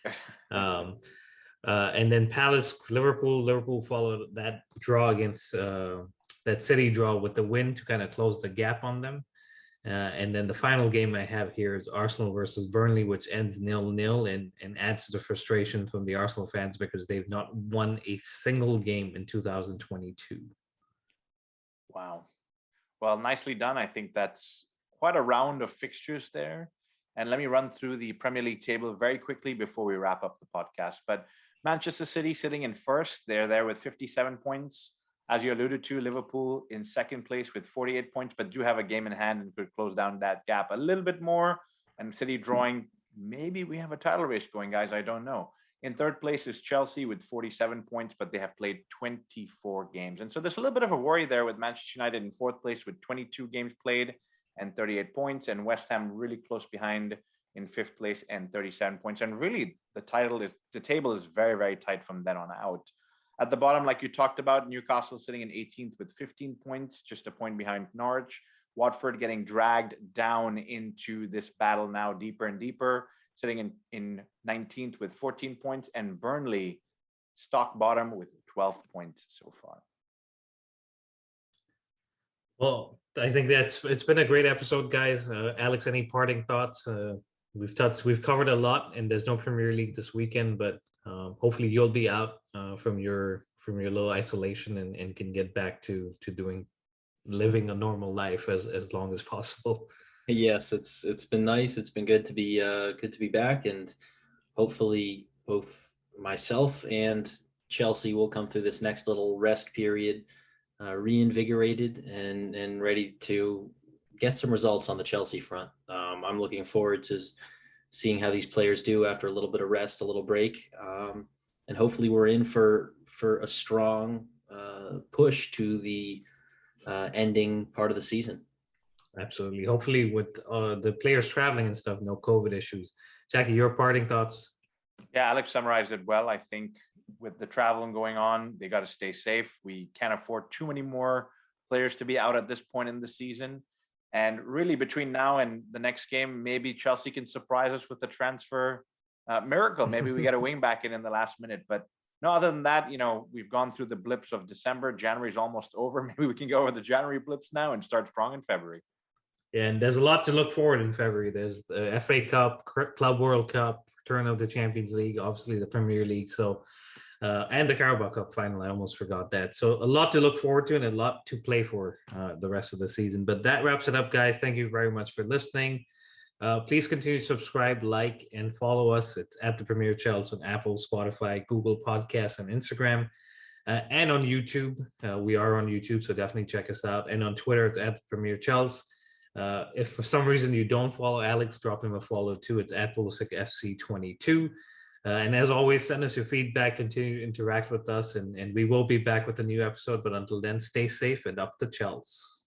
And then Palace, Liverpool followed that draw against that City draw with the win to kind of close the gap on them. And then the final game I have here is Arsenal versus Burnley, which ends 0-0 and adds to the frustration from the Arsenal fans because they've not won a single game in 2022. Wow. Well, nicely done. I think that's quite a round of fixtures there. And let me run through the Premier League table very quickly before we wrap up the podcast. But Manchester City sitting in first. They're there with 57 points. As you alluded to, Liverpool in second place with 48 points, but do have a game in hand and could close down that gap a little bit more. And City drawing, maybe we have a title race going, guys. I don't know. In third place is Chelsea with 47 points, but they have played 24 games. And so there's a little bit of a worry there with Manchester United in fourth place with 22 games played and 38 points. And West Ham really close behind in fifth place and 37 points. And really, the table is very, very tight from then on out. At the bottom, like you talked about, Newcastle sitting in 18th with 15 points, just a point behind Norwich. Watford getting dragged down into this battle now deeper and deeper, sitting in 19th with 14 points, and Burnley stock bottom with 12 points so far. Well, I think it's been a great episode, guys. Alex, any parting thoughts? We've covered a lot, and there's no Premier League this weekend, but hopefully you'll be out from your little isolation and can get back to living a normal life as long as possible. Yes, it's been nice. It's been good to be back, and hopefully both myself and Chelsea will come through this next little rest period reinvigorated and ready to get some results on the Chelsea front. I'm looking forward to seeing how these players do after a little bit of rest, a little break, and hopefully we're in for a strong push to the ending part of the season. Absolutely. Hopefully with the players traveling and stuff, no COVID issues. Jackie, your parting thoughts? Yeah, Alex summarized it well. I think with the traveling going on, they got to stay safe. We can't afford too many more players to be out at this point in the season. And really between now and the next game, maybe Chelsea can surprise us with the transfer miracle. Maybe we get a wing back in the last minute. But no, other than that, we've gone through the blips of December. January's almost over. Maybe we can go over the January blips now and start strong in February. Yeah, and there's a lot to look forward in February. There's the FA Cup, Club World Cup, return of the Champions League, obviously the Premier League. So, and the Carabao Cup final. I almost forgot that. So a lot to look forward to and a lot to play for the rest of the season. But that wraps it up, guys. Thank you very much for listening. Please continue to subscribe, like, and follow us. It's at the Premier Chelsea on Apple, Spotify, Google Podcasts, and Instagram. And on YouTube. We are on YouTube, so definitely check us out. And on Twitter, it's at the Premier Chelsea. If for some reason you don't follow Alex, drop him a follow too. It's at Pulisic FC22. And as always, send us your feedback, continue to interact with us, and we will be back with a new episode. But until then, stay safe and up the Chelsea.